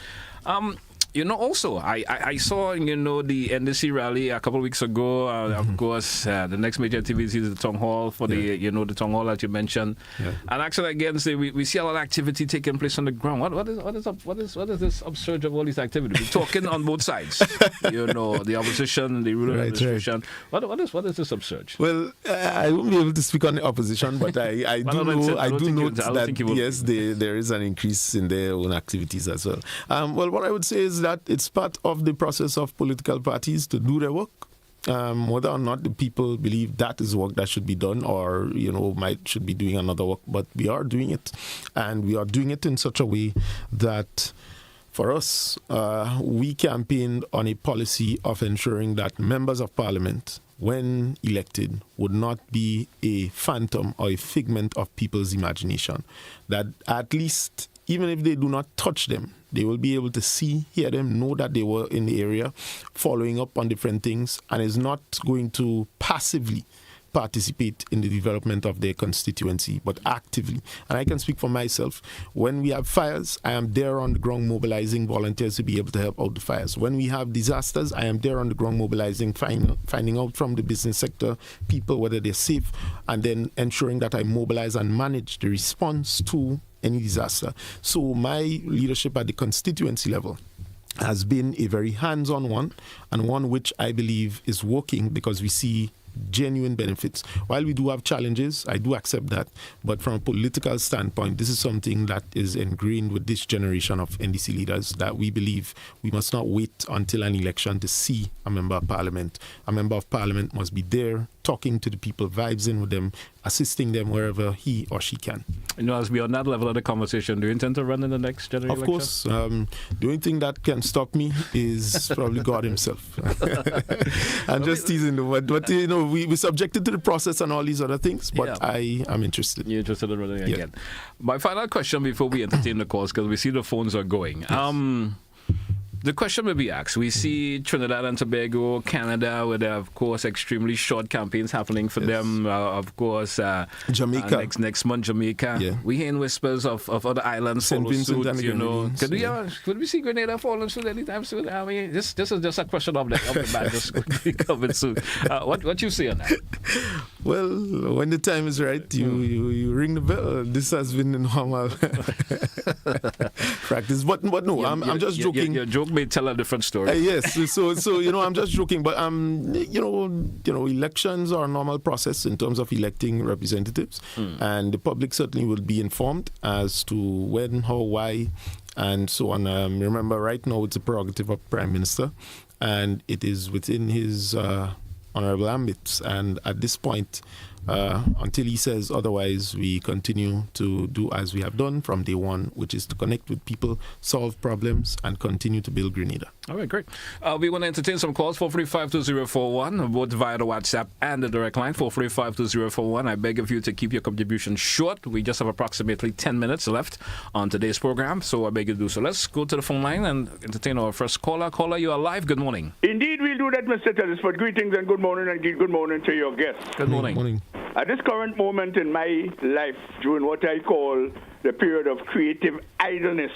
Also, I saw, the NDC rally a couple of weeks ago. Of course, the next major activity is the town hall for the town hall that you mentioned. Yeah. And actually, again, we see a lot of activity taking place on the ground. What is this upsurge of all these activities? We're talking on both sides. The opposition, the ruling administration. Right. What is this upsurge? Well, I won't be able to speak on the opposition, but I do know that yes, there is an increase in their own activities as well. Well, what I would say is that it's part of the process of political parties to do their work. Whether or not the people believe that is work that should be done or, should be doing another work, but we are doing it. And we are doing it in such a way that for us, we campaigned on a policy of ensuring that members of parliament, when elected, would not be a phantom or a figment of people's imagination. That at least, even if they do not touch them, they will be able to see, hear them, know that they were in the area, following up on different things, and is not going to passively participate in the development of their constituency, but actively. And I can speak for myself. When we have fires, I am there on the ground mobilizing volunteers to be able to help out the fires. When we have disasters, I am there on the ground mobilizing, finding out from the business sector people whether they're safe, and then ensuring that I mobilize and manage the response to any disaster. So my leadership at the constituency level has been a very hands-on one, and one which I believe is working because we see genuine benefits. While we do have challenges, I do accept that, but from a political standpoint, this is something that is ingrained with this generation of NDC leaders, that we believe we must not wait until an election to see a member of parliament. A member of parliament must be there, talking to the people, vibes in with them, assisting them wherever he or she can. As we are on that level of the conversation, do you intend to run in the next general election? Of course. The only thing that can stop me is probably God himself. I'm just teasing the word. But, we're subjected to the process and all these other things, but I am interested. You're interested in running again. My final question before we entertain the calls, because we see the phones are going. Yes. The question may be asked. We see Trinidad and Tobago, Canada, where there are, of course, extremely short campaigns happening for them. Of course, Jamaica. Next month, Jamaica. Yeah. We hear whispers of other islands follow suit. Could we see Grenada follow suit anytime soon? I mean, this is just a question of the back just coming soon. What you see on that? Well, when the time is right, you ring the bell. This has been a normal practice. But no, I'm just joking. Your joke may tell a different story. Yes, so I'm just joking, but elections are a normal process in terms of electing representatives, and the public certainly will be informed as to when, how, why, and so on. Remember, right now it's a prerogative of Prime Minister, and it is within his honourable ambits. And at this point, until he says otherwise, we continue to do as we have done from day one, which is to connect with people, solve problems, and continue to build Grenada. All right, great. We want to entertain some calls, 435-2041, both via the WhatsApp and the direct line, 435-2041. I beg of you to keep your contribution short. We just have approximately 10 minutes left on today's program, so I beg you to do so. Let's go to the phone line and entertain our first caller. Caller, you are live. Good morning. Indeed, we'll do that, Mr. Telesford. Greetings and good morning, and good morning to your guests. Good morning. Good morning. At this current moment in my life, during what I call the period of creative idleness.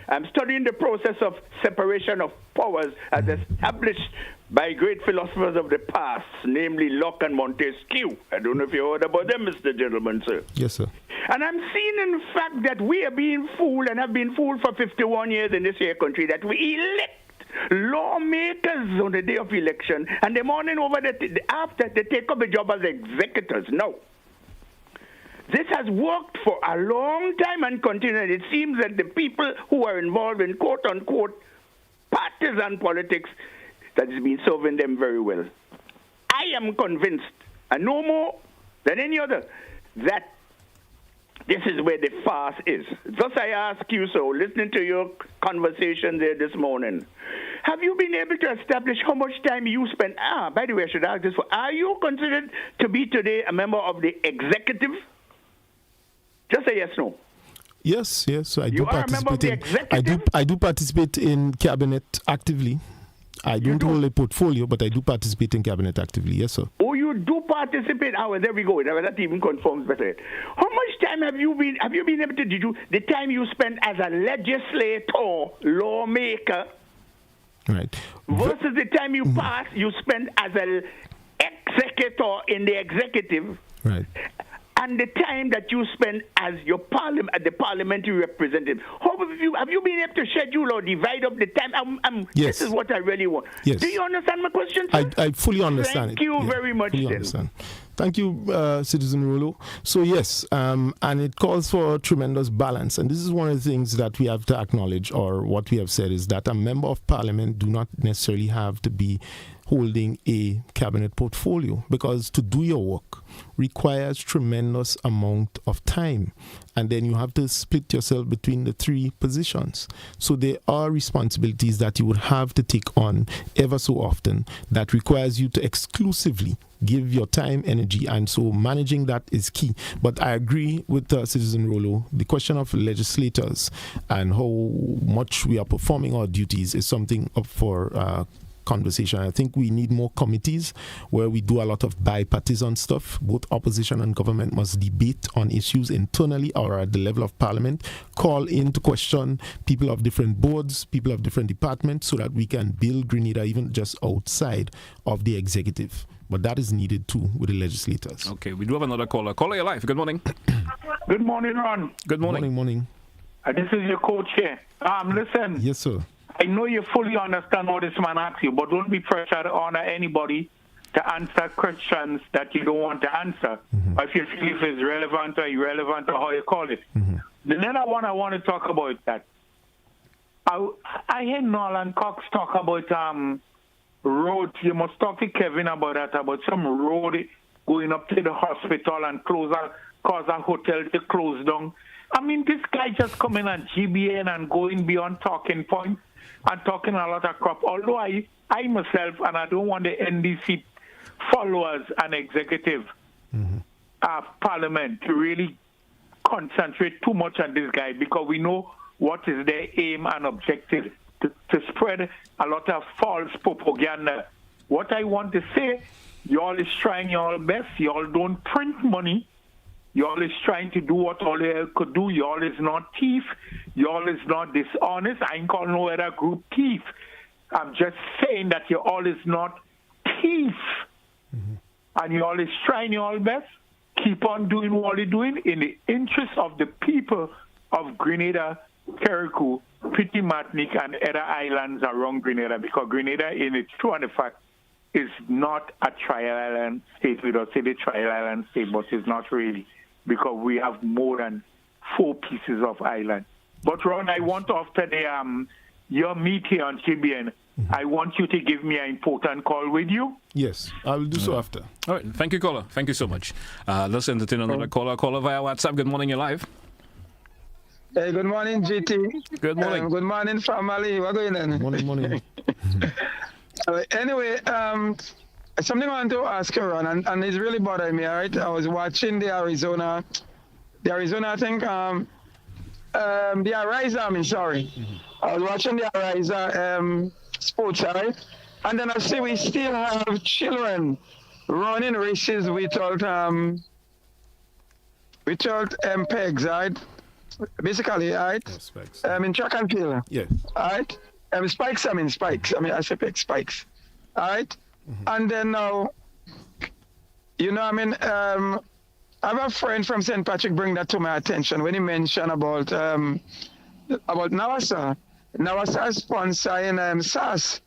I'm studying the process of separation of powers as established by great philosophers of the past, namely Locke and Montesquieu. I don't know if you heard about them, Mr. Gentleman, sir. Yes, sir. And I'm seeing, in fact, that we are being fooled and have been fooled for 51 years in this here country, that we elect lawmakers on the day of election, and the morning over after they take up a job as executors. No. This has worked for a long time and continued. It seems that the people who are involved in quote-unquote partisan politics, that has been serving them very well. I am convinced, and no more than any other, that this is where the farce is. Thus I ask you, so listening to your conversation there this morning, have you been able to establish how much time you spend? By the way, I should ask this, are you considered to be today a member of the executive? Just say yes, no. Yes. So I do You are a member of the executive? I do participate in cabinet actively. I don't hold a portfolio, but I do participate in cabinet actively. Yes, sir. Oh, you do participate? Well, there we go. That even confirms better. How much time have you been able to do the time you spend as a legislator, lawmaker, right, versus the time you spend as an executor in the executive, right, and the time that you spend as your the parliamentary representative? How have you been able to schedule or divide up the time? Yes. This is what I really want. Yes. Do you understand my question, sir? I fully understand. Thank you very much. Fully understand. Thank you, Citizen Rolo. So yes, and it calls for tremendous balance. And this is one of the things that we have to acknowledge, or what we have said is that a member of parliament do not necessarily have to be holding a cabinet portfolio, because to do your work requires tremendous amount of time, and then you have to split yourself between the three positions. So there are responsibilities that you would have to take on ever so often that requires you to exclusively give your time, energy, and so managing that is key. But I agree with Citizen Rolo. The question of legislators and how much we are performing our duties is something up for conversation. I think we need more committees where we do a lot of bipartisan stuff. Both opposition and government must debate on issues internally or at the level of parliament, call into question people of different boards, people of different departments, so that we can build Grenada even just outside of the executive. But that is needed too with the legislators. Okay, we do have another caller. Caller, you're live. Good morning. Good morning, Ron. Good morning. Morning. This is your coach here. Listen. Yes, sir. I know you fully understand what this man asks you, but don't be pressured on anybody to answer questions that you don't want to answer. Or if you feel if it's relevant or irrelevant or how you call it. The other one I want to talk about that. I hear Nolan Cox talk about roads. You must talk to Kevin about that, about some road going up to the hospital and cause a hotel to close down. I mean, this guy just coming on GBN and going beyond talking points and talking a lot of crap. Although I myself, and I don't want the NDC followers and executive parliament to really concentrate too much on this guy, because we know what is their aim and objective, to spread a lot of false propaganda. What I want to say, y'all is trying your best. Y'all don't print money. Y'all is trying to do what all y'all could do. Y'all is not thief. Y'all is not dishonest. I ain't calling no other group thief. I'm just saying that you all is not thief. And you all is trying your best. Keep on doing what you're doing in the interest of the people of Grenada, Carriacou, Petit Martinique, and other islands around Grenada, because Grenada, in its true and the fact, is not a trial island state. We don't say the trial island state, but it's not really, because we have more than 4 pieces of island. But Ron, I want after the your meet here on GBN, I want you to give me an important call with you. Yes, I will do so after. All right, thank you, caller. Thank you so much. Let's entertain another caller. Caller via WhatsApp. Good morning, you're live. Hey, good morning, GT. Good morning. Good morning, family. What's going on? Morning. Anyway, something I want to ask you, Ron, and it's really bothering me, all right? I was watching the Arizona, I think, the Ariza, I was watching the Ariza sports, all right? And then I see we still have children running races without pegs, right? basically, all right? Yeah, spikes. In track and field. Yeah. All right? Spikes, spikes. I say pick spikes. All right? And then now, I have a friend from St. Patrick bring that to my attention when he mentioned about NAWASA. NAWASA is sponsoring SAS,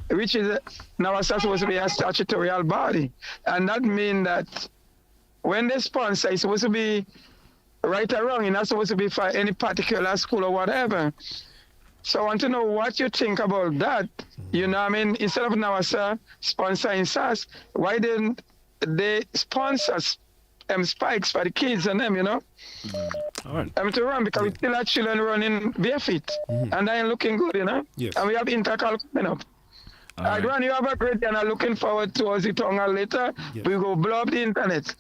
which is NAWASA supposed to be a statutory body. And that means that when they sponsor, it's supposed to be right or wrong. It's not supposed to be for any particular school or whatever. So I want to know what you think about that. Instead of NAWASA sponsoring SAS, why didn't they sponsor spikes for the kids and them, All right. To run because we still have children running barefoot and they ain't looking good, Yes. And we have intercal coming up. Right. Run, you have a great day and I'm looking forward to us later. Yes. We go blow up the internet.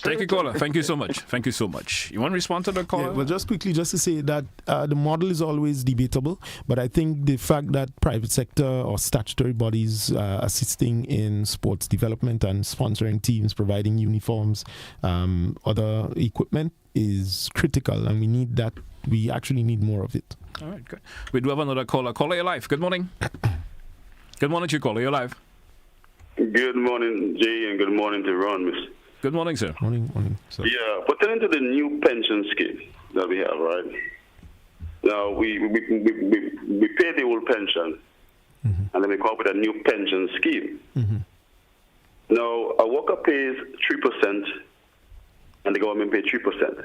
Thank you, caller. Thank you so much. Thank you so much. You want to respond to the caller? Yeah, well, just quickly, just to say that the model is always debatable, but I think the fact that private sector or statutory bodies assisting in sports development and sponsoring teams, providing uniforms, other equipment is critical, and we need that. We actually need more of it. All right, good. We do have another caller. Caller, you're live. Good morning. Good morning to you, caller. You're live. Good morning, Jay, and good morning to Ron, miss. Good morning, sir. Morning. Sir. Yeah, pertaining to the new pension scheme that we have, right? Now, we pay the old pension, and then we come up with a new pension scheme. Now, a worker pays 3%, and the government pays 3%.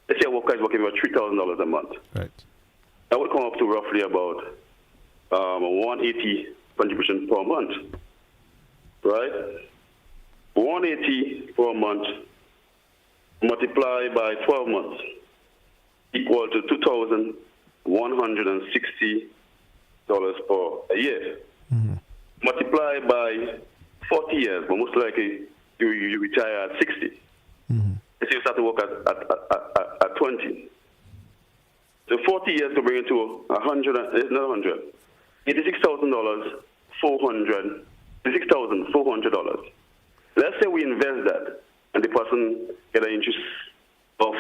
Let's say a worker is working about $3,000 a month. Right. That would come up to roughly about 180 contribution per month, right? 180 per month multiplied by 12 months equal to $2,160 per year. Multiplied by 40 years, but most likely you retire at 60. So you start to work at 20. So 40 years to bring it to $86,400. Let's say we invest that and the person get an interest of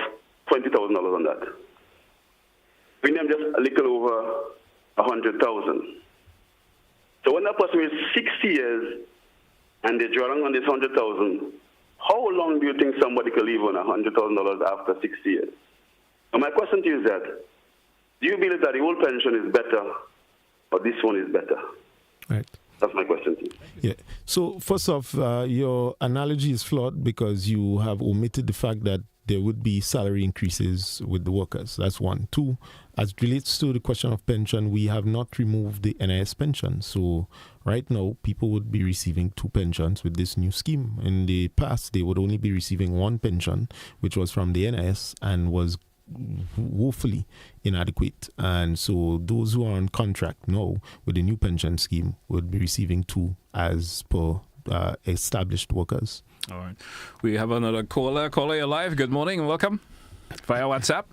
$20,000 on that. We name just a little over 100,000. So when that person is 60 years and they're drawing on this 100,000, how long do you think somebody can live on $100,000 after 60 years? And my question to you is that, do you believe that the old pension is better or this one is better? Right. That's my question to you. Yeah. So first off, your analogy is flawed because you have omitted the fact that there would be salary increases with the workers. That's one. Two, as it relates to the question of pension, we have not removed the NIS pension. So right now, people would be receiving two pensions with this new scheme. In the past, they would only be receiving one pension, which was from the NIS and was woefully inadequate. And so those who are on contract now with the new pension scheme would be receiving two as per established workers. All right. We have another caller. Caller, you're live. Good morning and welcome via WhatsApp.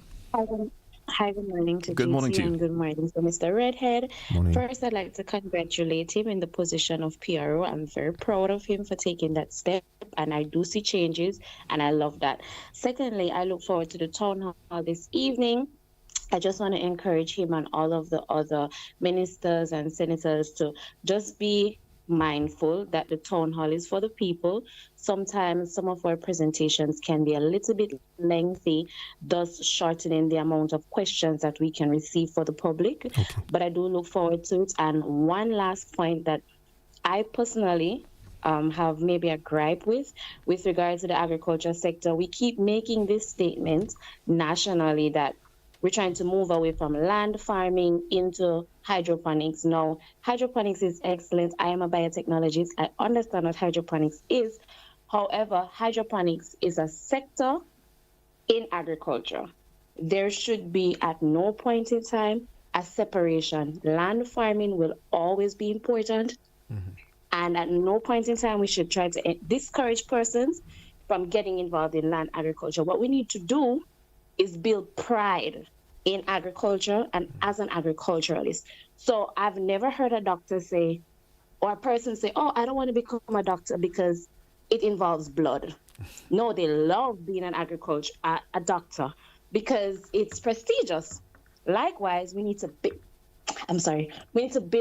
Hi, good morning to Good morning to you. and good morning to Mr. Redhead. Morning. First, I'd like to congratulate him in the position of PRO. I'm very proud of him for taking that step, and I do see changes, and I love that. Secondly, I look forward to the town hall this evening. I just want to encourage him and all of the other ministers and senators to just be mindful that the town hall is for the people. Sometimes some of our presentations can be a little bit lengthy, thus shortening the amount of questions that we can receive for the public. Okay. But I do look forward to it. And one last point that I personally have maybe a gripe with regard to the agriculture sector. We keep making this statement nationally that we're trying to move away from land farming into hydroponics. Now, hydroponics is excellent. I am a biotechnologist. I understand what hydroponics is. However, hydroponics is a sector in agriculture. There should be at no point in time a separation. Land farming will always be important. And at no point in time we should try to discourage persons from getting involved in land agriculture. What we need to do is build pride in agriculture and as an agriculturalist. So I've never heard a doctor say, or a person say, oh, I don't want to become a doctor because it involves blood. No, they love being an a doctor because it's prestigious. Likewise, we need to build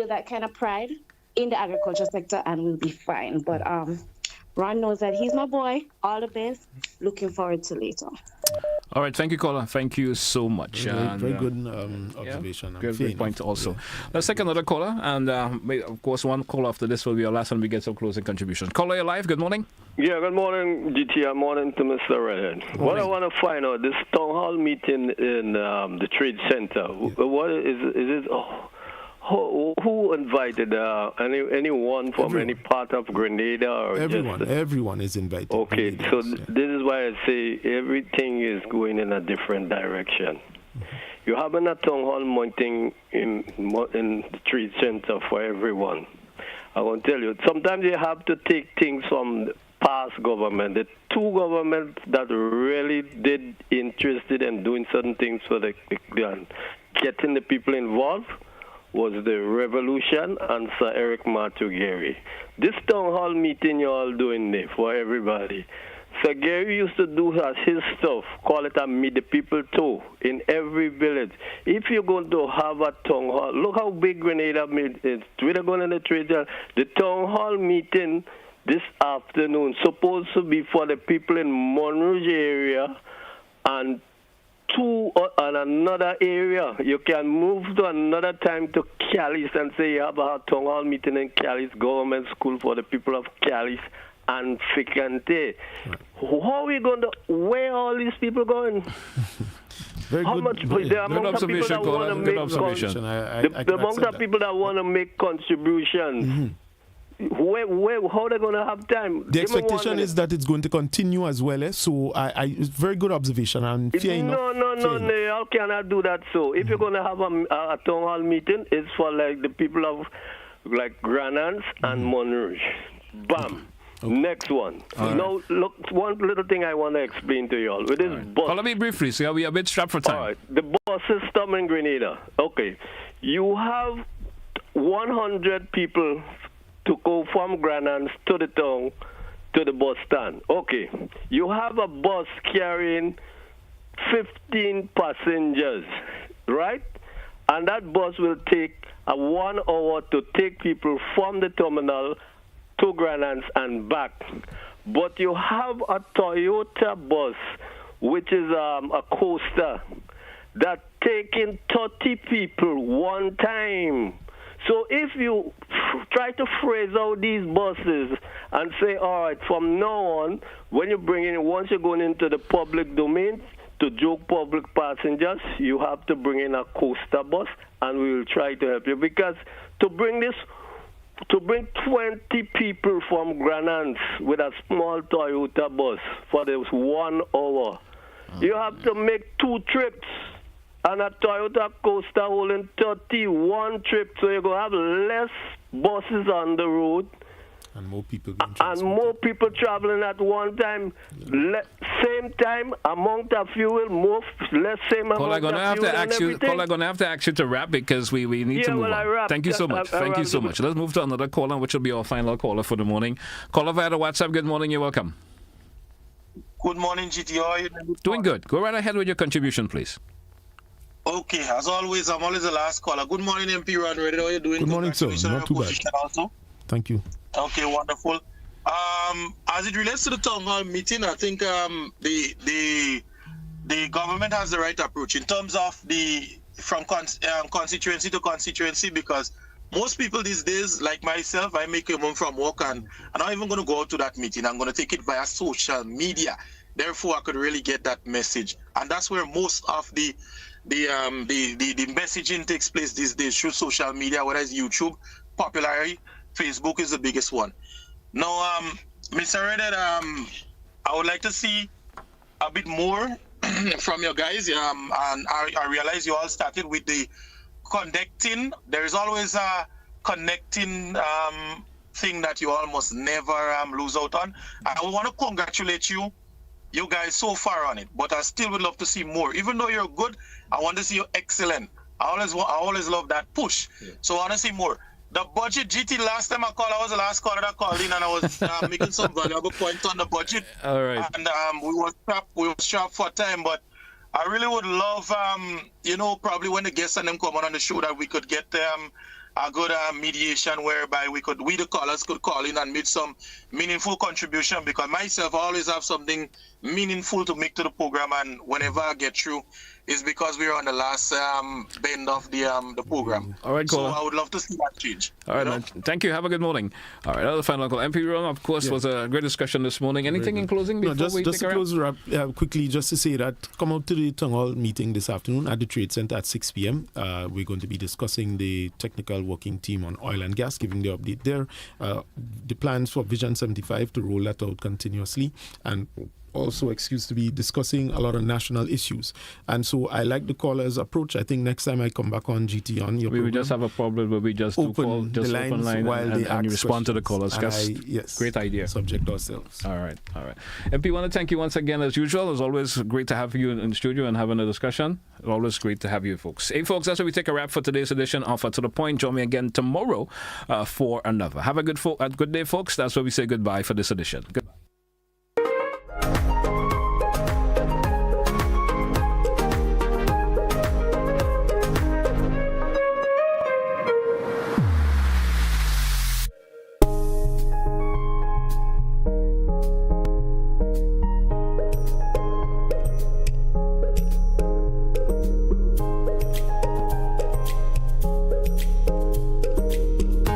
that kind of pride in the agriculture sector, and we'll be fine. But Ron knows that he's my boy. All the best. Looking forward to later. All right, thank you, caller. Thank you so much. Very good observation. Yeah, good point also. Let's take another caller, and of course, one call after this will be our last, and we get some closing contribution. Caller, you're live. Good morning. Yeah, good morning, GT. Morning to Mr. RedHead. What I want to find out, this town hall meeting in the Trade Center, what is it? Who invited anyone from any part of Grenada? Or everyone is invited. Okay, so this is why I say everything is going in a different direction. You're having a town hall meeting in the Trade Center for everyone. I want to tell you, sometimes you have to take things from the past government. The two governments that really did interested in doing certain things for getting the people involved was the Revolution and Sir Eric Matugeri. This town hall meeting you're all doing there for everybody. Sir Gary used to do his stuff, call it a meet the people too, in every village. If you're going to have a town hall, look how big Grenada is. We're going in the trade. The town hall meeting this afternoon supposed to be for the people in Monroe area and another area. You can move to another time to Calais and say you have a town hall meeting in Calais government school for the people of Calais and Ficante. How are we going to, where are all these people going? Very How good, much? very, The amount of people that want to make the amount of people that want to make contributions. Mm-hmm. How are they going to have time? The expectation is that it's going to continue as well. So it's very good observation. And No, how can I do that? So if you're going to have a town hall meeting, it's for like the people of like Granans and Monrouge. Bam. Okay. Next one. Now, look, one little thing I want to explain to you all. With this bus. Follow me briefly, so we are a bit strapped for time. All right. The bus system in Grenada. Okay. You have 100 people to go from Granans to the town to the bus stand. Okay. You have a bus carrying 15 passengers, right? And that bus will take 1 hour to take people from the terminal to Granans and back. But you have a Toyota bus, which is a coaster, that taking 30 people one time. So if you try to phrase out these buses and say, all right, from now on, when you bring in, once you're going into the public domain to joke public passengers, you have to bring in a coaster bus, and we will try to help you. Because to bring 20 people from Granans with a small Toyota bus for this 1 hour, you have to make 2 trips. And a Toyota coaster holding 31 trips, so you're going to have less buses on the road. And more people traveling at one time. Same time, amount of fuel, less same amount of fuel and everything. I'm going to have to ask you to wrap because we need to move on. Thank you so much. Thank you so much. Let's move to another caller, which will be our final caller for the morning. Caller via the WhatsApp. Good morning. You're welcome. Good morning, GT. How are you doing? Good. Go right ahead with your contribution, please. Okay, as always, I'm always the last caller. Good morning, MP Ron. How are you doing? Good morning, sir. Not too bad. Also. Thank you. Okay, wonderful. As it relates to the town hall meeting, I think the government has the right approach in terms of from constituency to constituency, because most people these days, like myself, I make a home from work and I'm not even going to go out to that meeting. I'm going to take it via social media. Therefore, I could really get that message, and that's where most of the messaging takes place these days through social media, whether it's YouTube, popularly, Facebook is the biggest one. Now, Mr. RedHead, I would like to see a bit more from you guys. And I realize you all started with the connecting. There is always a connecting thing that you almost never lose out on. I want to congratulate you guys so far on it, but I still would love to see more. Even though you're good, I want to see you excellent. I always love that push. Yeah. So I want to see more. The budget, GT, last time I called, I was the last caller that called in, and I was making some valuable points on the budget. All right. And we were strapped for time, but I really would love, probably when the guests and them come on the show, that we could get a good mediation whereby we the callers could call in and make some meaningful contribution, because myself, I always have something meaningful to make to the program, and whenever I get through, it's because we're on the last bend of the program. All right, so I would love to see that change. All right, man. Thank you. Have a good morning. All right, another final call. MP Ron, of course, was a great discussion this morning. Anything in closing before we just take to close wrap quickly, just to say that come out to the town hall meeting this afternoon at the Trade Center at 6 p.m. We're going to be discussing the technical working team on oil and gas, giving the update there, the plans for Vision 75 to roll that out continuously, and also to be discussing a lot of national issues. And so I like the caller's approach. I think next time I come back on GT on your program, we just have a problem where we just open the lines open line while and you respond to the callers. Yes, great idea. Subject ourselves. All right. MP, want to thank you once again as usual. It's always great to have you in the studio and having a discussion. Always great to have you, folks. Hey, folks, that's where we take a wrap for today's edition of To The Point. Join me again tomorrow for another. Have a good day, folks. That's where we say goodbye for this edition.